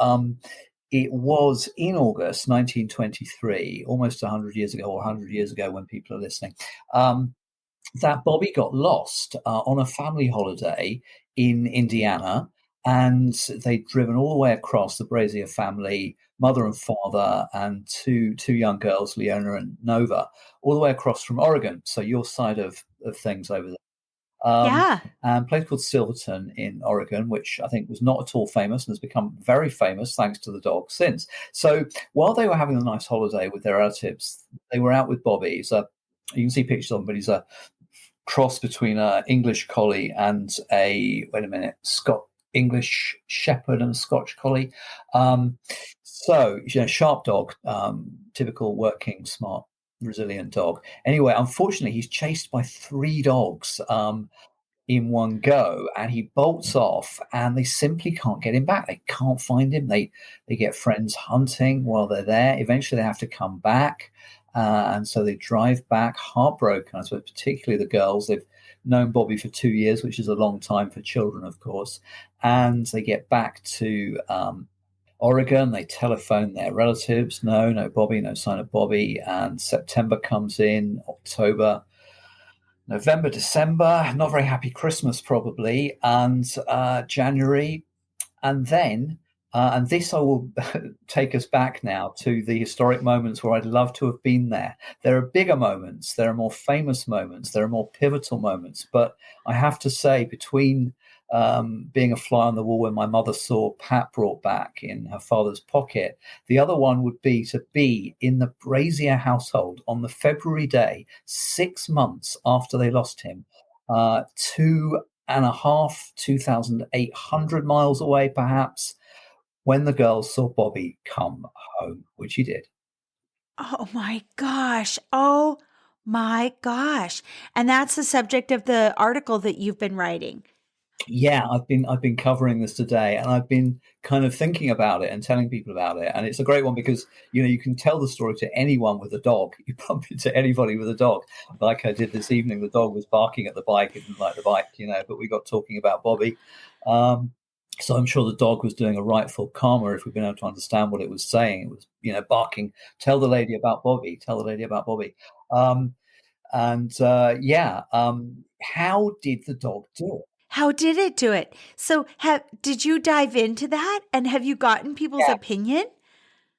it was in August 1923, almost 100 years ago, or 100 years ago when people are listening, that Bobby got lost on a family holiday in Indiana, and they'd driven all the way across, the Brazier family, mother and father, and two young girls, Leona and Nova, all the way across from Oregon. So your side of things over there. Yeah. And a place called Silverton in Oregon, which I think was not at all famous and has become very famous thanks to the dog since. So while they were having a nice holiday with their relatives, they were out with Bobby. You can see pictures of him, but he's a cross between an English collie and English shepherd and a Scotch collie. Sharp dog, typical working, smart, resilient dog. Anyway, unfortunately, he's chased by 3 dogs in one go, and he bolts off, and they simply can't get him back. They can't find him. They get friends hunting while they're there. Eventually, they have to come back. And so they drive back, heartbroken, I suppose, particularly the girls. They've known Bobby for 2 years, which is a long time for children, of course. And they get back to Oregon. They telephone their relatives. No Bobby, no sign of Bobby. And September comes in, October, November, December, not very happy Christmas probably, and January. And then, and this I will take us back now to the historic moments where I'd love to have been there. There are bigger moments, there are more famous moments, there are more pivotal moments. But I have to say, between being a fly on the wall when my mother saw Pat brought back in her father's pocket, the other one would be to be in the Brazier household on the February day, 6 months after they lost him, 2,800 miles away, perhaps, when the girls saw Bobby come home, which he did. Oh my gosh. Oh my gosh. And that's the subject of the article that you've been writing. Yeah, I've been covering this today, and I've been kind of thinking about it and telling people about it. And it's a great one because, you can tell the story to anyone with a dog. You bump into anybody with a dog. Like I did this evening, the dog was barking at the bike. He didn't like the bike, but we got talking about Bobby. So I'm sure the dog was doing a rightful karma if we've been able to understand what it was saying. It was, barking, tell the lady about Bobby, tell the lady about Bobby. How did the dog do it? How did it do it? So did you dive into that, and have you gotten people's opinion?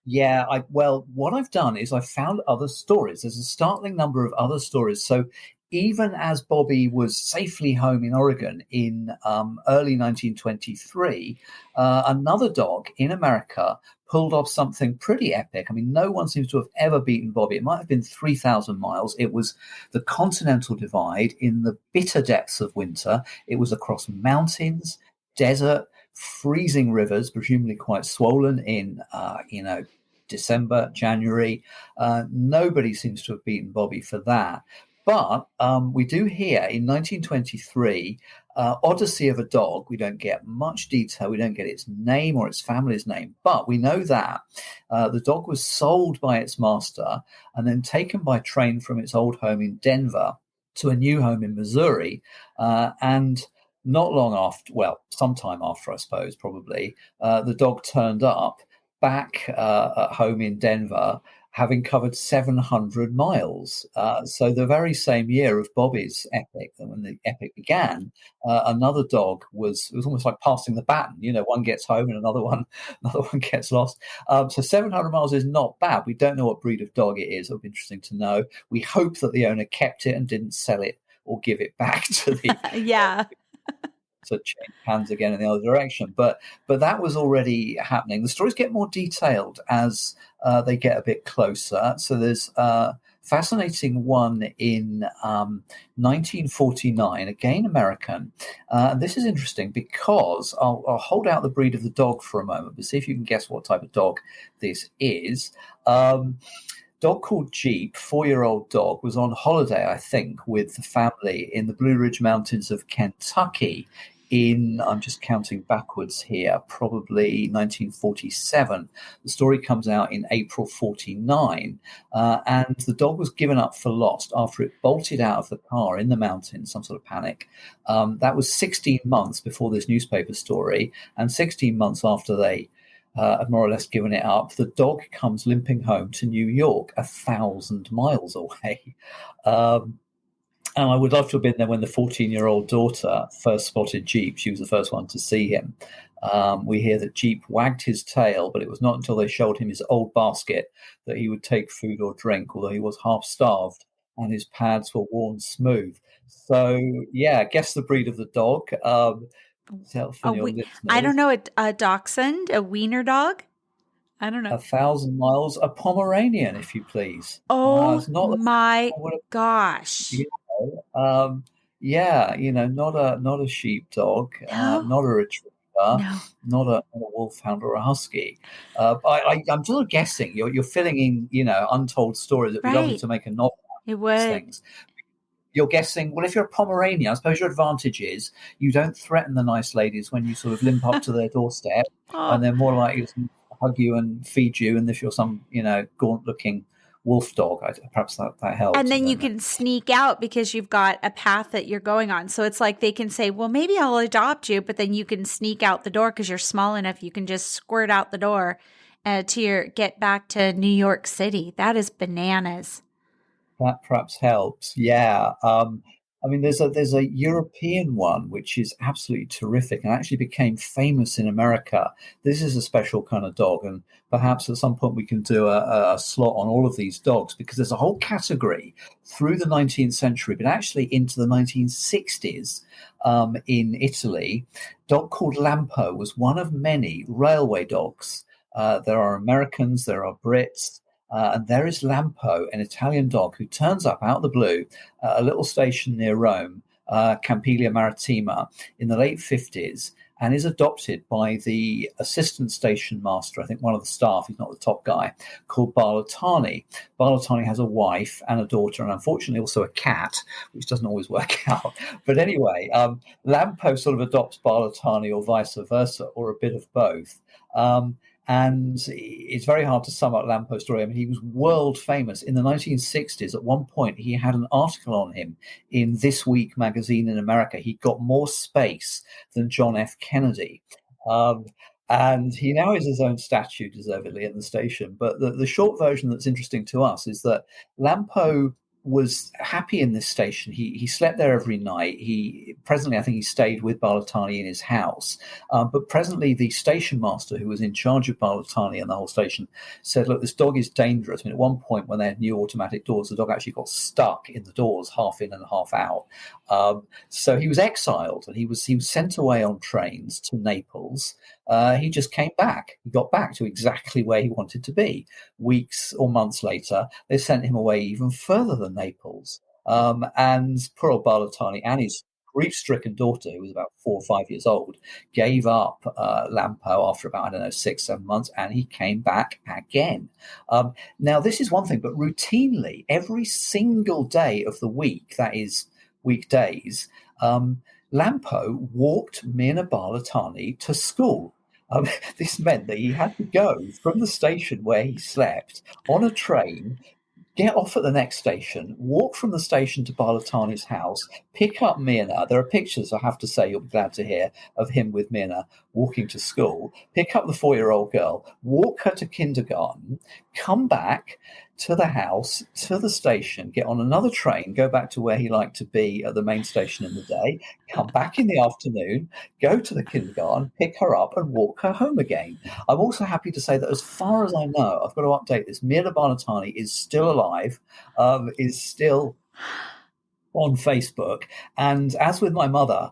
Yeah, what I've done is I've found other stories. There's a startling number of other stories. So even as Bobby was safely home in Oregon in early 1923, another dog in America pulled off something pretty epic. I mean, no one seems to have ever beaten Bobby. It might have been 3,000 miles. It was the Continental Divide in the bitter depths of winter. It was across mountains, desert, freezing rivers, presumably quite swollen in, December, January. Nobody seems to have beaten Bobby for that. But we do hear in 1923, Odyssey of a Dog. We don't get much detail. We don't get its name or its family's name, but we know that the dog was sold by its master and then taken by train from its old home in Denver to a new home in Missouri. And not long after, well, sometime after, I suppose, probably, the dog turned up back at home in Denver, having covered 700 miles. So the very same year of Bobby's epic, when the epic began, another dog was, it was almost like passing the baton. One gets home and another one gets lost. So 700 miles is not bad. We don't know what breed of dog it is. It'll be interesting to know. We hope that the owner kept it and didn't sell it or give it back to the Yeah. to change hands again in the other direction. But that was already happening. The stories get more detailed as they get a bit closer. So there's a fascinating one in 1949, again American. And this is interesting because I'll hold out the breed of the dog for a moment, but see if you can guess what type of dog this is. Dog called Jeep, 4-year-old dog, was on holiday, I think, with the family in the Blue Ridge Mountains of Kentucky I'm just counting backwards here, probably 1947. The story comes out in April 49, and the dog was given up for lost after it bolted out of the car in the mountains, some sort of panic. That was 16 months before this newspaper story, and 16 months after they had more or less given it up. The dog comes limping home to New York, 1,000 miles away. And I would love to have been there when the 14-year-old daughter first spotted Jeep. She was the first one to see him. We hear that Jeep wagged his tail, but it was not until they showed him his old basket that he would take food or drink, although he was half-starved and his pads were worn smooth. So, yeah, guess the breed of the dog. I don't know, a dachshund, a wiener dog? I don't know. 1,000 miles, a Pomeranian, if you please. Oh, it's not my gosh. Not a sheepdog, No. not a retriever, No. not a wolfhound or a husky. I'm sort of guessing. You're filling in, untold stories. It'd be lovely Right. to make a novel It of would. these things. You're guessing, well, if you're a Pomeranian, I suppose your advantage is you don't threaten the nice ladies when you sort of limp up to their doorstep, Oh. and they're more likely to hug you and feed you. And if you're some, gaunt-looking wolf dog, perhaps that helps. And then you can sneak out because you've got a path that you're going on. So it's like they can say, well, maybe I'll adopt you, but then you can sneak out the door because you're small enough. You can just squirt out the door get back to New York City. That is bananas. That perhaps helps. Yeah. There's a European one which is absolutely terrific and actually became famous in America. This is a special kind of dog, and perhaps at some point we can do a slot on all of these dogs, because there's a whole category through the 19th century, but actually into the 1960s in Italy. A dog called Lampo was one of many railway dogs. There are Americans, there are Brits. And there is Lampo, an Italian dog who turns up out of the blue at a little station near Rome, Campiglia Marittima, in the late 50s, and is adopted by the assistant station master, I think one of the staff, he's not the top guy, called Barlottani. Barlottani has a wife and a daughter, and unfortunately also a cat, which doesn't always work out. But anyway, Lampo sort of adopts Barlottani, or vice versa, or a bit of both. And it's very hard to sum up Lampo's story. I mean, he was world famous in the 1960s. At one point, he had an article on him in This Week magazine in America. He got more space than John F. Kennedy. And he now has his own statue, deservedly, in the station. But the short version that's interesting to us is that Lampo was happy in this station. He slept there every night. Presently, I think he stayed with Barlottani in his house. But presently, the station master who was in charge of Barlottani and the whole station said, look, this dog is dangerous. I mean, at one point when they had new automatic doors, the dog actually got stuck in the doors, half in and half out. So he was exiled, and he was sent away on trains to Naples. He just came back. He got back to exactly where he wanted to be. Weeks or months later, they sent him away even further than Naples. And poor old Barlottani and his grief-stricken daughter, who was about 4 or 5 years old, gave up Lampo after about, I don't know, 6, 7 months, and he came back again. Now, this is one thing, but routinely, every single day of the week, that is weekdays, Lampo walked Mina Balatani to school. This meant that he had to go from the station where he slept on a train, get off at the next station, walk from the station to Balatani's house, pick up Mina. There are pictures, I have to say, you'll be glad to hear, of him with Mina walking to school, pick up the 4-year-old girl, walk her to kindergarten, come back to the house, to the station, get on another train, go back to where he liked to be at the main station in the day, come back in the afternoon, go to the kindergarten, pick her up and walk her home again. I'm also happy to say that as far as I know, I've got to update this, Mina Balatani is still alive, is still on Facebook. And as with my mother,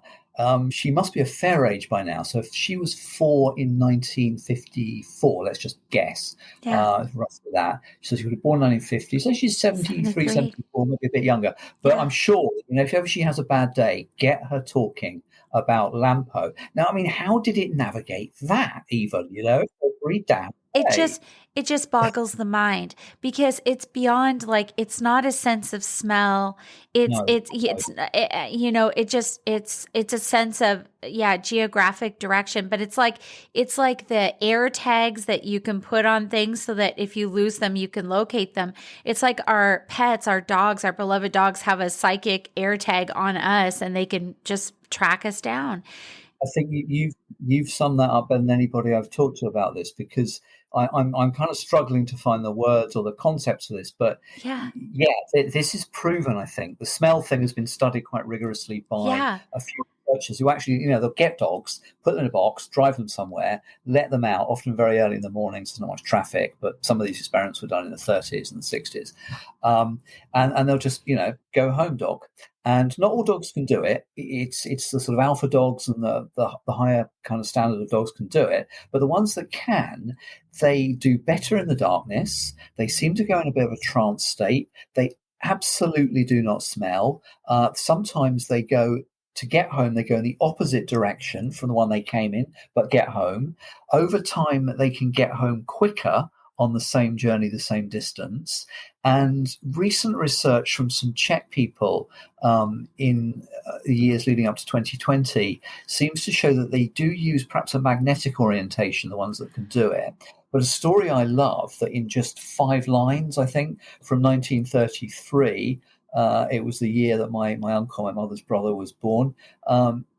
she must be a fair age by now. So if she was 4 in 1954, let's just guess, roughly that. So she was born in 1950. So she's 73, 74, maybe a bit younger. But I'm sure, if ever she has a bad day, get her talking about Lampo. Now, I mean, how did it navigate that even, every damn day? It just boggles the mind, because it's beyond, like, it's not a sense of smell. It's a sense of, geographic direction, but it's like the air tags that you can put on things so that if you lose them, you can locate them. It's like our pets, our dogs, our beloved dogs have a psychic air tag on us, and they can just track us down. I think you've summed that up better than anybody I've talked to about this, because I'm kind of struggling to find the words or the concepts of this. But this is proven. I think the smell thing has been studied quite rigorously by a few researchers who actually, they'll get dogs, put them in a box, drive them somewhere, let them out, often very early in the morning, so there's not much traffic. But some of these experiments were done in the 30s and the 60s, and they'll just go home dog. And not all dogs can do it. It's the sort of alpha dogs and the higher kind of standard of dogs can do it. But the ones that can, they do better in the darkness. They seem to go in a bit of a trance state. They absolutely do not smell. Sometimes they go to get home, they go in the opposite direction from the one they came in, but get home. Over time, they can get home quicker on the same journey, the same distance. And recent research from some Czech people in the years leading up to 2020 seems to show that they do use perhaps a magnetic orientation, the ones that can do it. But a story I love that in just 5 lines, I think, from 1933, it was the year that my uncle, my mother's brother, was born,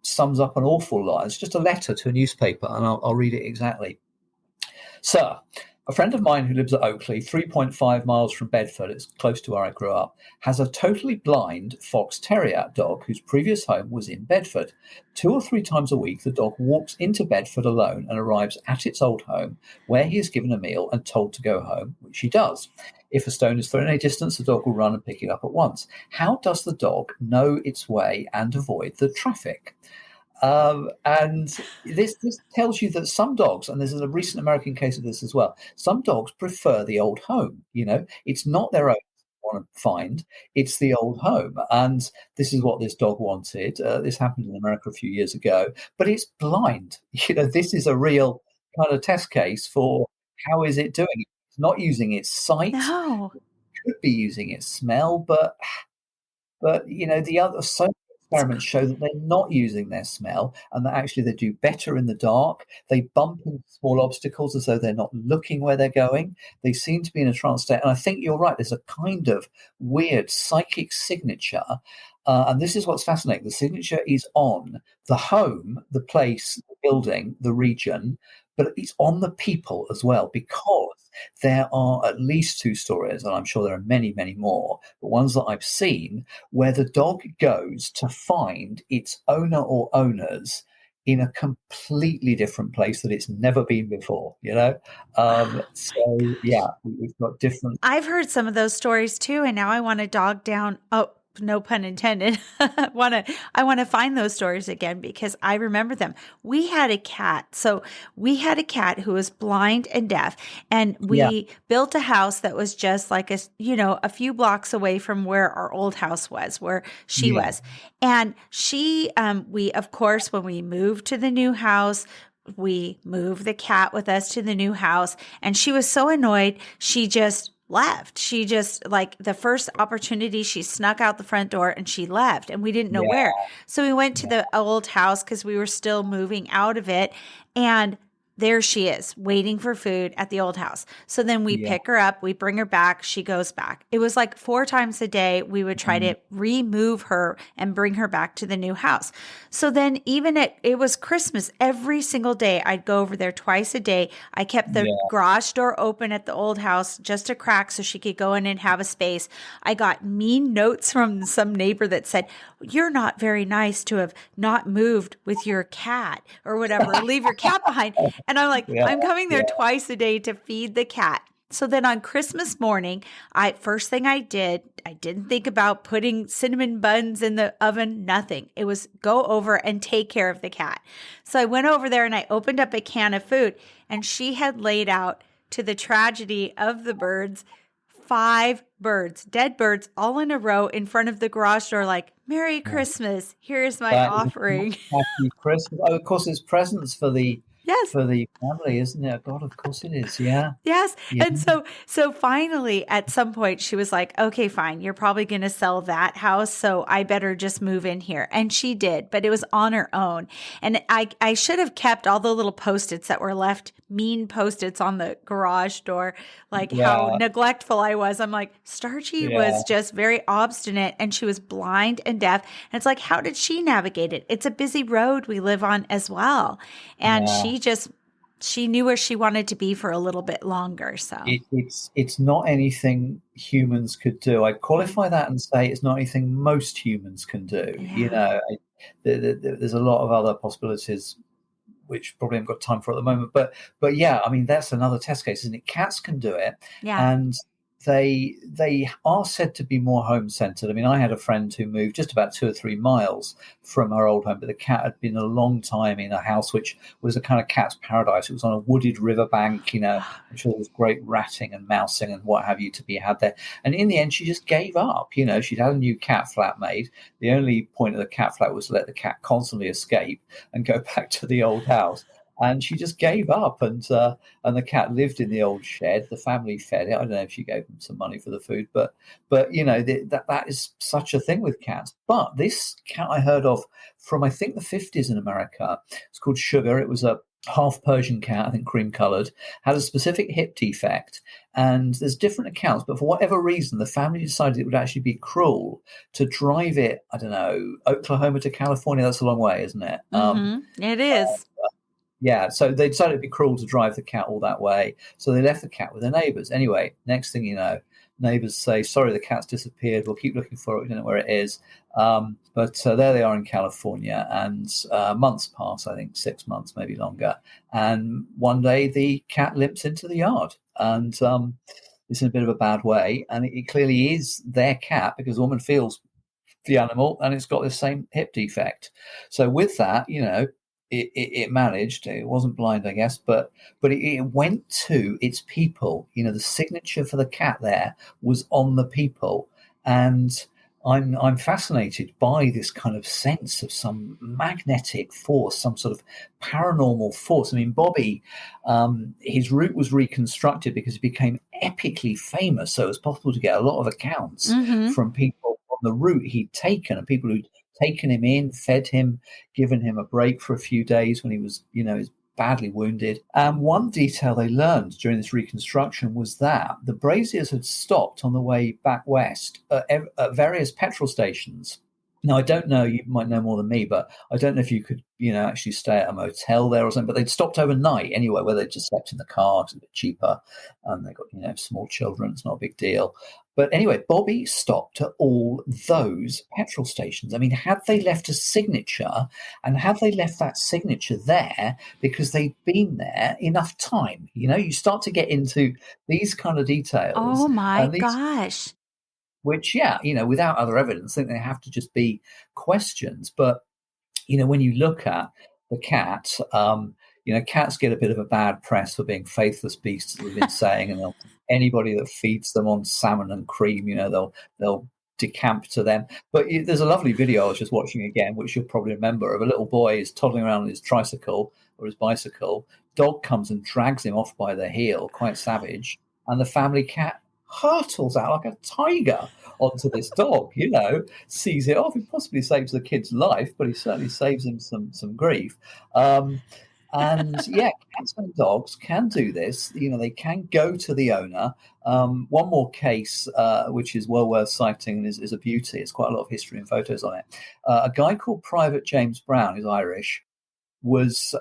sums up an awful lot. It's just a letter to a newspaper, and I'll read it exactly. Sir, a friend of mine who lives at Oakley, 3.5 miles from Bedford, it's close to where I grew up, has a totally blind fox terrier dog whose previous home was in Bedford. 2 or 3 times a week, the dog walks into Bedford alone and arrives at its old home, where he is given a meal and told to go home, which he does. If a stone is thrown a distance, the dog will run and pick it up at once. How does the dog know its way and avoid the traffic? And this tells you that some dogs, and there's a recent American case of this as well, some dogs prefer the old home. It's not their own want to find, it's the old home. And this is what this dog wanted. This happened in America a few years ago, but it's blind. This is a real kind of test case for how is it doing it. It's not using its sight. No. It could be using its smell, but the other experiments show that they're not using their smell, and that actually they do better in the dark. They bump into small obstacles as though they're not looking where they're going. They seem to be in a trance state. And I think you're right. There's a kind of weird psychic signature. And this is what's fascinating. The signature is on the home, the place, the building, the region, but it's on the people as well, because there are at least 2 stories, and I'm sure there are many, many more, but ones that I've seen, where the dog goes to find its owner or owners in a completely different place that it's never been before, we've got different. I've heard some of those stories too, and now I want a dog down. Oh, no pun intended, I want to find those stories again because I remember them. We had a cat. So we had a cat who was blind and deaf, and we built a house that was just like a few blocks away from where our old house was, where she was. And we, of course, when we moved to the new house, we moved the cat with us to the new house, and she was so annoyed. She just left. She just, like, the first opportunity, she snuck out the front door and she left, and we didn't know where. So we went to the old house because we were still moving out of it, and there she is waiting for food at the old house. So then we pick her up, we bring her back, she goes back. It was like 4 times a day we would try to remove her and bring her back to the new house. So then even it was Christmas, every single day I'd go over there twice a day. I kept the garage door open at the old house just a crack so she could go in and have a space. I got mean notes from some neighbor that said, "You're not very nice to have not moved with your cat," or whatever, leave your cat behind. And I'm like, I'm coming there twice a day to feed the cat. So then on Christmas morning, first thing I didn't think about putting cinnamon buns in the oven, nothing. It was go over and take care of the cat. So I went over there and I opened up a can of food, and she had laid out, to the tragedy of the birds, 5 birds, dead birds, all in a row in front of the garage door, like, "Merry Christmas. Here's my offering." Happy Christmas. Oh, of course, it's presents for the family, isn't it? God, of course it is. Yeah. Yes. And so finally at some point she was like, "Okay, fine. You're probably going to sell that house, so I better just move in here." And she did, but it was on her own. And I should have kept all the little Post-its that were left, mean Post-its on the garage door, like how neglectful I was. I'm like, Starchy was just very obstinate, and she was blind and deaf. And it's like, how did she navigate it? It's a busy road we live on as well. And she knew where she wanted to be for a little bit longer. So it's not anything humans could do. I qualify that and say it's not anything most humans can do. There's a lot of other possibilities which probably haven't got time for at the moment. But yeah, I mean, that's another test case, isn't it? Cats can do it. Yeah. And they are said to be more home-centered. I mean, I had a friend who moved just about 2 or 3 miles from her old home, but the cat had been a long time in a house which was a kind of cat's paradise. It was on a wooded riverbank, I'm sure there was great ratting and mousing and what have you to be had there. And in the end, she just gave up. She'd had a new cat flat made. The only point of the cat flat was to let the cat constantly escape and go back to the old house. And she just gave up, and the cat lived in the old shed. The family fed it. I don't know if she gave them some money for the food, but that is such a thing with cats. But this cat I heard of from, I think, the 50s in America. It's called Sugar. It was a half Persian cat, I think cream coloured, had a specific hip defect. And there's different accounts, but for whatever reason, the family decided it would actually be cruel to drive it, I don't know, Oklahoma to California. That's a long way, isn't it? It is. Yeah, so they decided it'd be cruel to drive the cat all that way. So they left the cat with their neighbours. Anyway, next thing you know, neighbours say, "Sorry, the cat's disappeared. We'll keep looking for it. We don't know where it is." But there they are in California, and months pass, I think 6 months, maybe longer. And one day the cat limps into the yard, and it's in a bit of a bad way. And it clearly is their cat because the woman feels the animal, and it's got the same hip defect. So with that, it managed. It wasn't blind, I guess, but it went to its people. The signature for the cat there was on the people, and I'm fascinated by this kind of sense of some magnetic force, some sort of paranormal force. I mean, Bobby, his route was reconstructed because he became epically famous, so it was possible to get a lot of accounts from people on the route he'd taken, and people who'd taken him in, fed him, given him a break for a few days when he was, was badly wounded. And one detail they learned during this reconstruction was that the braziers had stopped on the way back west at various petrol stations. Now, I don't know, you might know more than me, but I don't know if you could, actually stay at a motel there or something, but they'd stopped overnight anyway, where they just slept in the car. It's a bit cheaper. And they got, small children. It's not a big deal. But anyway, Bobby stopped at all those petrol stations. I mean, had they left a signature, and had they left that signature there because they'd been there enough time? You start to get into these kind of details. Oh my gosh. which, without other evidence, I think they have to just be questions. But, when you look at the cat, cats get a bit of a bad press for being faithless beasts, as we've been saying, and anybody that feeds them on salmon and cream, they'll decamp to them. But there's a lovely video I was just watching again, which you'll probably remember, of a little boy is toddling around on his tricycle or his bicycle. Dog comes and drags him off by the heel, quite savage, and the family cat hurtles out like a tiger onto this dog, sees it off. He possibly saves the kid's life, but he certainly saves him some grief. And cats and dogs can do this. They can go to the owner. One more case, which is well worth citing and is a beauty. It's quite a lot of history and photos on it. A guy called Private James Brown, who's Irish, was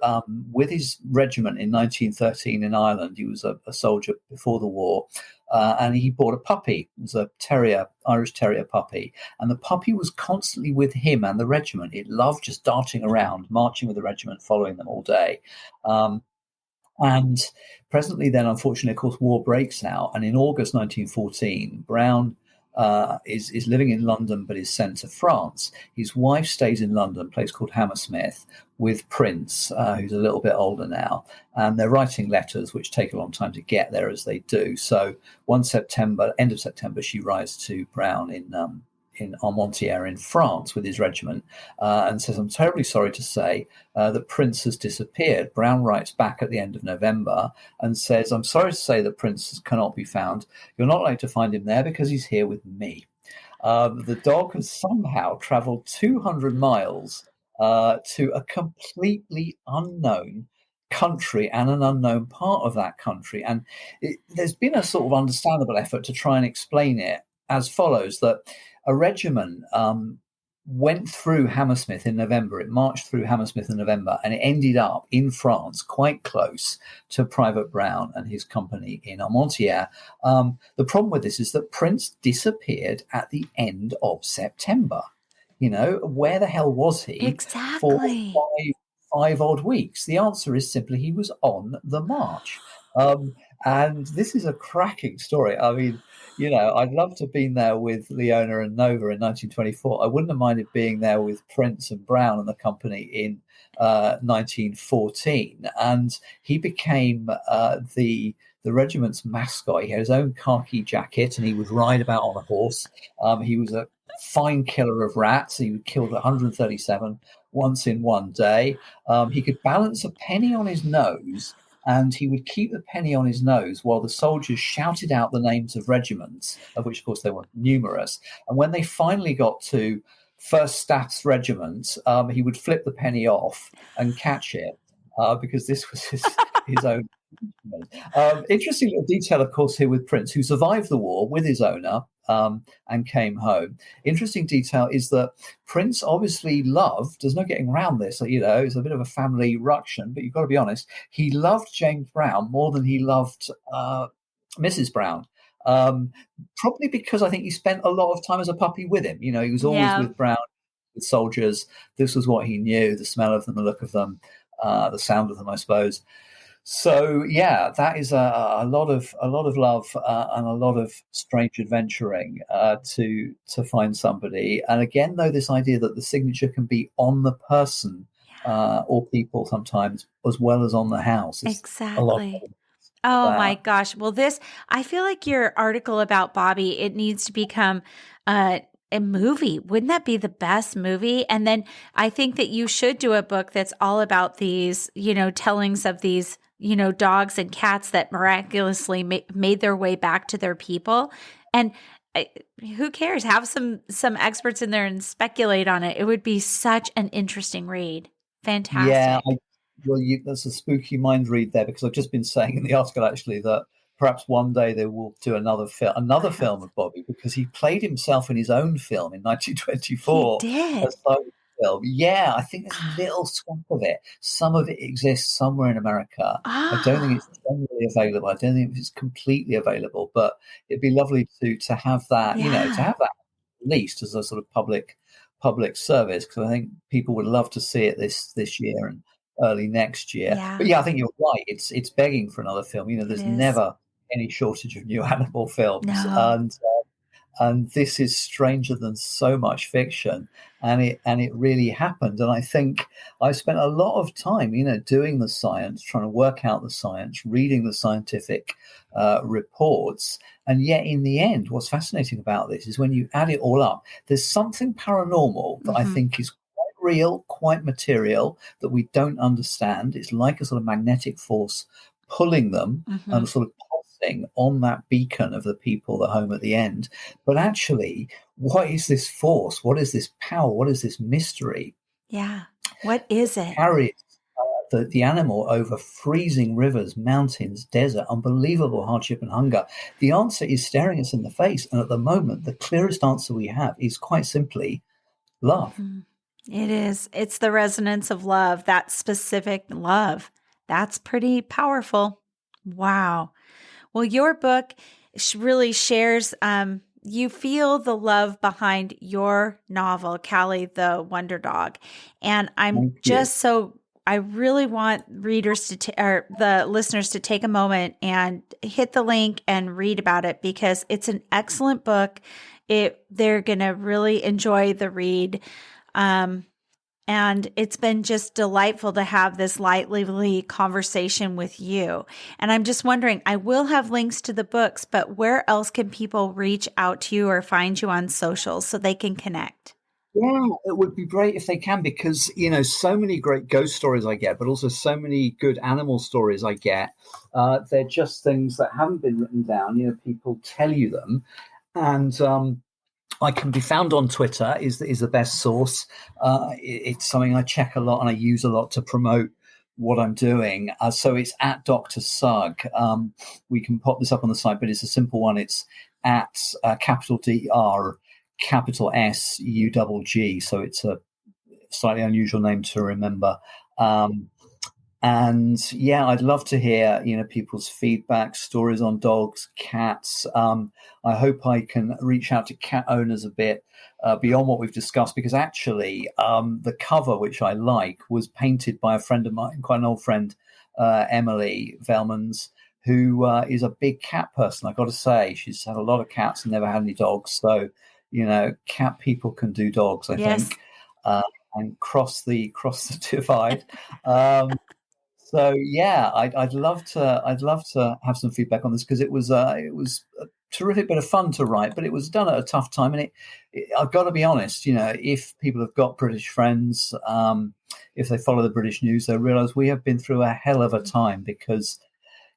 with his regiment in 1913 in Ireland. He was a soldier before the war, and he bought a puppy. It was a Irish Terrier puppy, and the puppy was constantly with him and the regiment. It loved just darting around, marching with the regiment, following them all day. And presently then, unfortunately, of course, war breaks out, and in August 1914, Brown is living in London but is sent to France. His wife stays in London, a place called Hammersmith, with Prince, who's a little bit older now, and they're writing letters which take a long time to get there, as they do. So end of September, she writes to Brown in Armentières in France with his regiment, and says, "I'm terribly sorry to say that Prince has disappeared." Brown writes back at the end of November and says, "I'm sorry to say that Prince cannot be found. You're not likely to find him there because he's here with me." The dog has somehow traveled 200 miles to a completely unknown country and an unknown part of that country. And there's been a sort of understandable effort to try and explain it as follows, that a regiment went through Hammersmith in November. It marched through Hammersmith in November, and it ended up in France, quite close to Private Brown and his company in Armentières. The problem with this is that Prince disappeared at the end of September. Where the hell was he Exactly. for five odd weeks? The answer is simply he was on the march. And this is a cracking story. I mean, I'd love to have been there with Leona and Nova in 1924. I wouldn't have minded being there with Prince and Brown and the company in 1914. And he became the regiment's mascot. He had his own khaki jacket, and he would ride about on a horse. He was a fine killer of rats. He killed 137 once in one day. He could balance a penny on his nose, and he would keep the penny on his nose while the soldiers shouted out the names of regiments, of which, of course, there were numerous. And when they finally got to First Staff's Regiment, he would flip the penny off and catch it, because this was his own. Interesting little detail, of course, here with Prince, who survived the war with his owner and came home. Interesting detail is that Prince obviously loved, there's no getting around this, it's a bit of a family ruction, but you've got to be honest, he loved James Brown more than he loved Mrs. Brown. Probably because I think he spent a lot of time as a puppy with him. He was always with Brown, with soldiers. This was what he knew, the smell of them, the look of them, the sound of them, I suppose. So that is a lot of love and a lot of strange adventuring to find somebody. And again, though, this idea that the signature can be on the person or people sometimes, as well as on the house. Exactly. Oh my gosh. Well, I feel like your article about Bobby, it needs to become a movie. Wouldn't that be the best movie? And then I think that you should do a book that's all about these, tellings of these, dogs and cats that miraculously made their way back to their people. And who cares? Have some experts in there and speculate on it. It would be such an interesting read. Fantastic. Yeah, that's a spooky mind read there, because I've just been saying in the article actually that perhaps one day they will do another film of Bobby, because he played himself in his own film in 1924. He did. Film. Yeah, I think there's a little swamp of it. Some of it exists somewhere in America. I don't think it's generally available. I don't think it's completely available, but it'd be lovely to have that, to have that released as a sort of public service, because I think people would love to see it this year and early next year. Yeah. But I think you're right. It's begging for another film. There's never any shortage of new animal films. No. and this is stranger than so much fiction, and it really happened. And I think I spent a lot of time, doing the science, trying to work out the science, reading the scientific reports. And yet, in the end, what's fascinating about this is when you add it all up, there's something paranormal that I think is quite real, quite material, that we don't understand. It's like a sort of magnetic force pulling them and sort of pulsing on that beacon of the people at home at the end. But actually, what is this force? What is this power? What is this mystery? Yeah. What is it? Carries the animal over freezing rivers, mountains, desert, unbelievable hardship and hunger. The answer is staring us in the face. And at the moment, the clearest answer we have is quite simply love. It is. It's the resonance of love, that specific love. That's pretty powerful. Wow. Well, your book really shares, you feel the love behind your novel, Callie the Wonder Dog. And I'm just so, I really want readers or the listeners to take a moment and hit the link and read about it, because it's an excellent book. They're going to really enjoy the read. And it's been just delightful to have this lively conversation with you. And I'm just wondering, I will have links to the books, but where else can people reach out to you or find you on socials so they can connect? Yeah, it would be great if they can, because, so many great ghost stories I get, but also so many good animal stories I get. They're just things that haven't been written down. People tell you them. And I can be found on Twitter is the best source. It's something I check a lot and I use a lot to promote what I'm doing. So it's at Dr. Sugg. We can pop this up on the site, but it's a simple one. It's at capital DR, capital SUGG. So it's a slightly unusual name to remember. And yeah, I'd love to hear, people's feedback, stories on dogs, cats. I hope I can reach out to cat owners a bit beyond what we've discussed, because actually the cover, which I like, was painted by a friend of mine, quite an old friend, Emily Velmans, who is a big cat person. I've got to say, she's had a lot of cats and never had any dogs. So, cat people can do dogs, I think, and cross the divide. So yeah, I'd love to have some feedback on this, because it was a terrific bit of fun to write, but it was done at a tough time. And I've got to be honest, if people have got British friends, if they follow the British news, they realise we have been through a hell of a time, because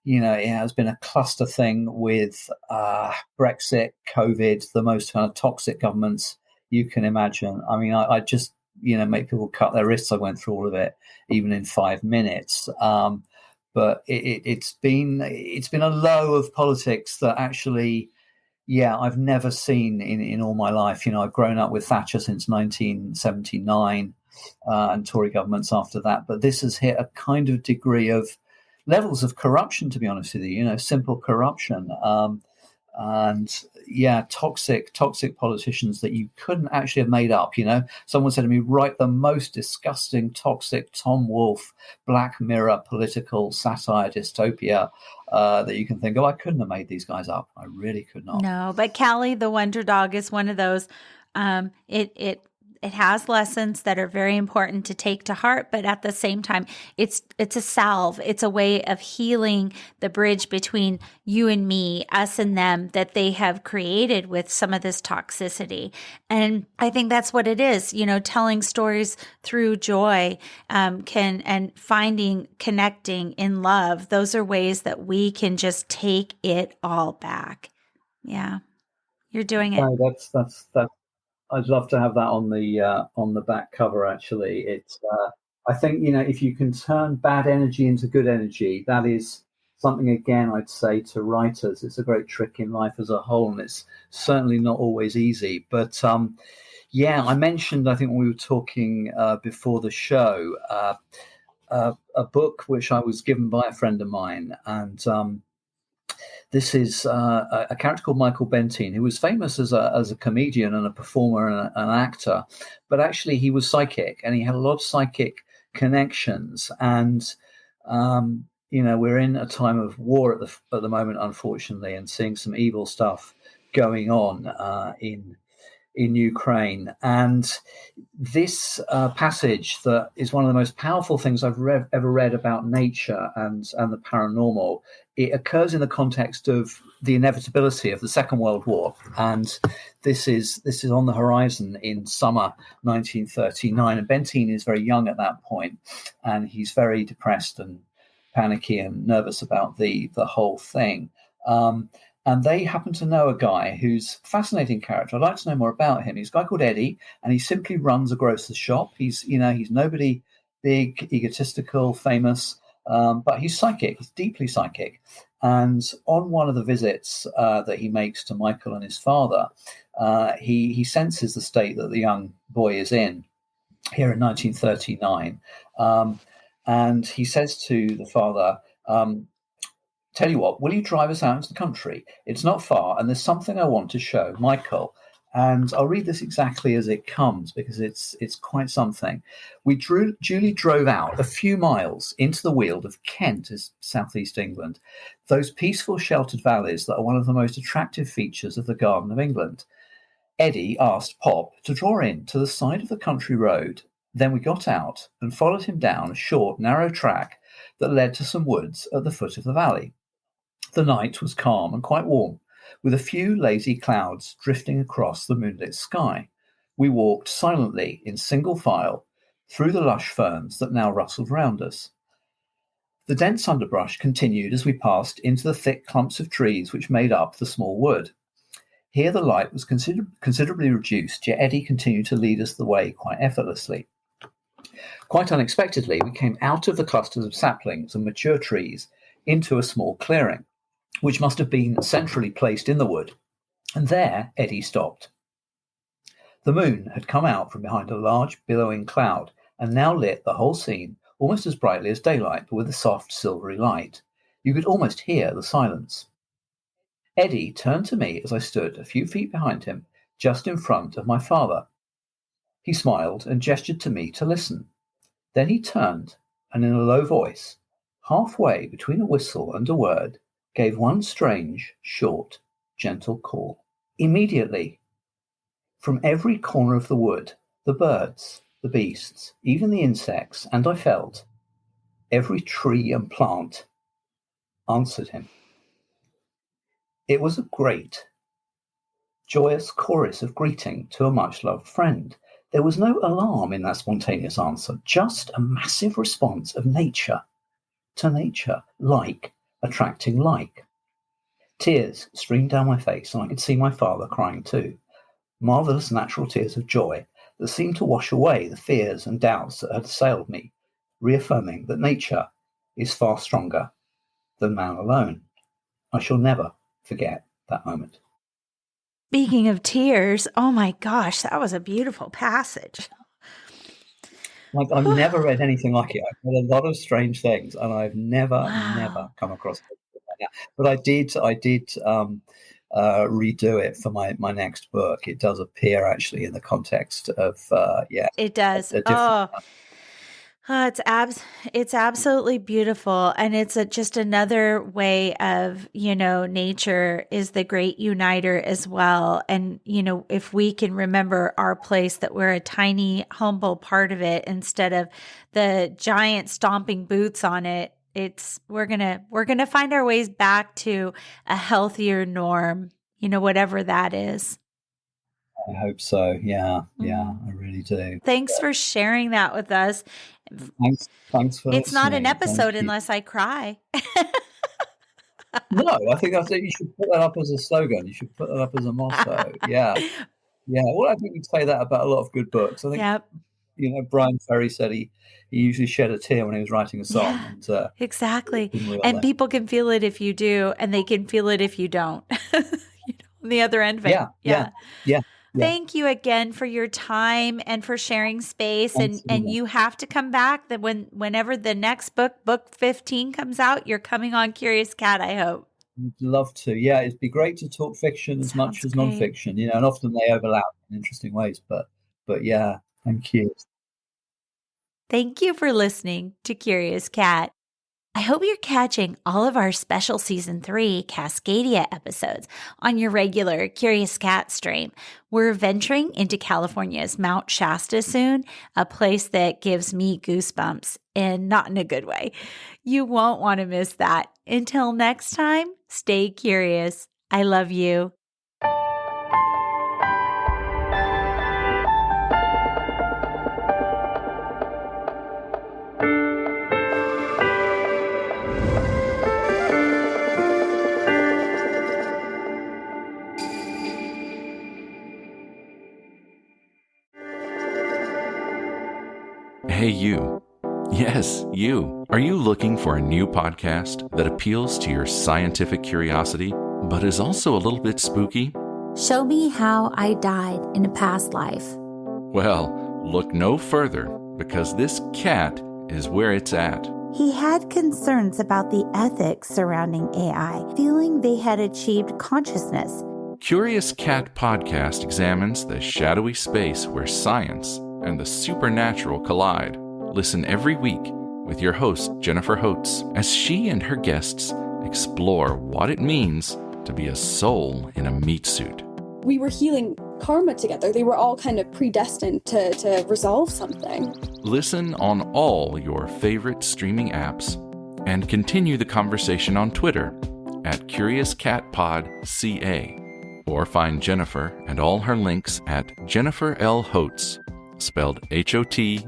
it has been a cluster thing with Brexit, COVID, the most kind of toxic governments you can imagine. I mean, I just make people cut their wrists. I went through all of it, even in 5 minutes. But it's been a low of politics that actually, I've never seen in all my life. I've grown up with Thatcher since 1979 and Tory governments after that. But this has hit a kind of degree of levels of corruption, to be honest with you, simple corruption. And toxic politicians that you couldn't actually have made up. Someone said to me, write the most disgusting, toxic Tom Wolfe, Black Mirror political satire dystopia that you can think of. I couldn't have made these guys up. I really could not. No, but Callie the Wonder Dog is one of those. It has lessons that are very important to take to heart, but at the same time, it's a salve. It's a way of healing the bridge between you and me, us and them, that they have created with some of this toxicity. And I think that's what it is. Telling stories through joy and finding, connecting in love. Those are ways that we can just take it all back. Yeah, you're doing it. No, that's. I'd love to have that on the back cover. Actually, it's. I think if you can turn bad energy into good energy, that is something. Again, I'd say to writers, it's a great trick in life as a whole, and it's certainly not always easy. But I mentioned, I think when we were talking before the show, a book which I was given by a friend of mine, and. This is a character called Michael Bentine, who was famous as a comedian and a performer and an actor, but actually he was psychic, and he had a lot of psychic connections. And we're in a time of war at the moment, unfortunately, and seeing some evil stuff going on in Ukraine. And this passage that is one of the most powerful things I've ever read about nature and the paranormal, it occurs in the context of the inevitability of the Second World War. And this is on the horizon in summer 1939. And Benteen is very young at that point, and he's very depressed and panicky and nervous about the whole thing. And they happen to know a guy who's a fascinating character. I'd like to know more about him. He's a guy called Eddie, and he simply runs a grocer's shop. He's nobody big, egotistical, famous, but he's psychic. He's deeply psychic. And on one of the visits that he makes to Michael and his father, he senses the state that the young boy is in here in 1939. And he says to the father, tell you what, will you drive us out into the country? It's not far, and there's something I want to show Michael. And I'll read this exactly as it comes because it's quite something. Julie drove out a few miles into the Weald of Kent, is southeast England, those peaceful sheltered valleys that are one of the most attractive features of the Garden of England. Eddie asked Pop to draw in to the side of the country road. Then we got out and followed him down a short, narrow track that led to some woods at the foot of the valley. The night was calm and quite warm, with a few lazy clouds drifting across the moonlit sky. We walked silently in single file through the lush ferns that now rustled round us. The dense underbrush continued as we passed into the thick clumps of trees which made up the small wood. Here the light was considerably reduced, yet Eddie continued to lead us the way quite effortlessly. Quite unexpectedly, we came out of the clusters of saplings and mature trees into a small clearing, which must have been centrally placed in the wood, and there Eddie stopped. The moon had come out from behind a large billowing cloud and now lit the whole scene almost as brightly as daylight, but with a soft silvery light. You could almost hear the silence. Eddie turned to me as I stood a few feet behind him, just in front of my father. He smiled and gestured to me to listen. Then he turned and in a low voice, halfway between a whistle and a word, gave one strange, short, gentle call. Immediately, from every corner of the wood, the birds, the beasts, even the insects, and I felt, every tree and plant answered him. It was a great, joyous chorus of greeting to a much-loved friend. There was no alarm in that spontaneous answer, just a massive response of nature to nature, like attracting like. Tears streamed down my face, and I could see my father crying too. Marvellous natural tears of joy that seemed to wash away the fears and doubts that had assailed me, reaffirming that nature is far stronger than man alone. I shall never forget that moment. Speaking of tears, oh my gosh, that was a beautiful passage. Like, I've never read anything like it. I've read a lot of strange things, and I've never come across it like that. But I did redo it for my next book. It does appear actually in the context of It does. It's absolutely beautiful, and it's just another way of, nature is the great uniter as well. And if we can remember our place, that we're a tiny, humble part of it instead of the giant stomping boots on it. We're gonna find our ways back to a healthier norm, whatever that is. I hope so. Yeah, I really do. Thanks for sharing that with us. Thanks for It's not an listening. episode unless I cry. No, I think that's it. You should put that up as a slogan. You should put that up as a motto. Yeah. Well, I think we'd say that about a lot of good books. I think, Yep. Brian Ferry said he usually shed a tear when he was writing a song. Yeah, And, exactly. And people can feel it if you do, and they can feel it if you don't. On the other end of it. Yeah. Thank you again for your time and for sharing space. And you have to come back that whenever the next book 15 comes out, you're coming on Curious Cat, I hope. I'd love to. Yeah, it'd be great to talk fiction as much as nonfiction, and often they overlap in interesting ways. But yeah, thank you. Thank you for listening to Curious Cat. I hope you're catching all of our special Season 3 Cascadia episodes on your regular Curious Cat stream. We're venturing into California's Mount Shasta soon, a place that gives me goosebumps, and not in a good way. You won't want to miss that. Until next time, stay curious. I love you. Hey, you. Yes, you. Are you looking for a new podcast that appeals to your scientific curiosity, but is also a little bit spooky? Show me how I died in a past life. Well, look no further, because this cat is where it's at. He had concerns about the ethics surrounding AI, feeling they had achieved consciousness. Curious Cat Podcast examines the shadowy space where science and the supernatural collide. Listen every week with your host, Jennifer Holtz, as she and her guests explore what it means to be a soul in a meat suit. We were healing karma together. They were all kind of predestined to resolve something. Listen on all your favorite streaming apps and continue the conversation on Twitter at CuriousCatPodCA, or find Jennifer and all her links at Jennifer L. Holtz, spelled HOTES.com.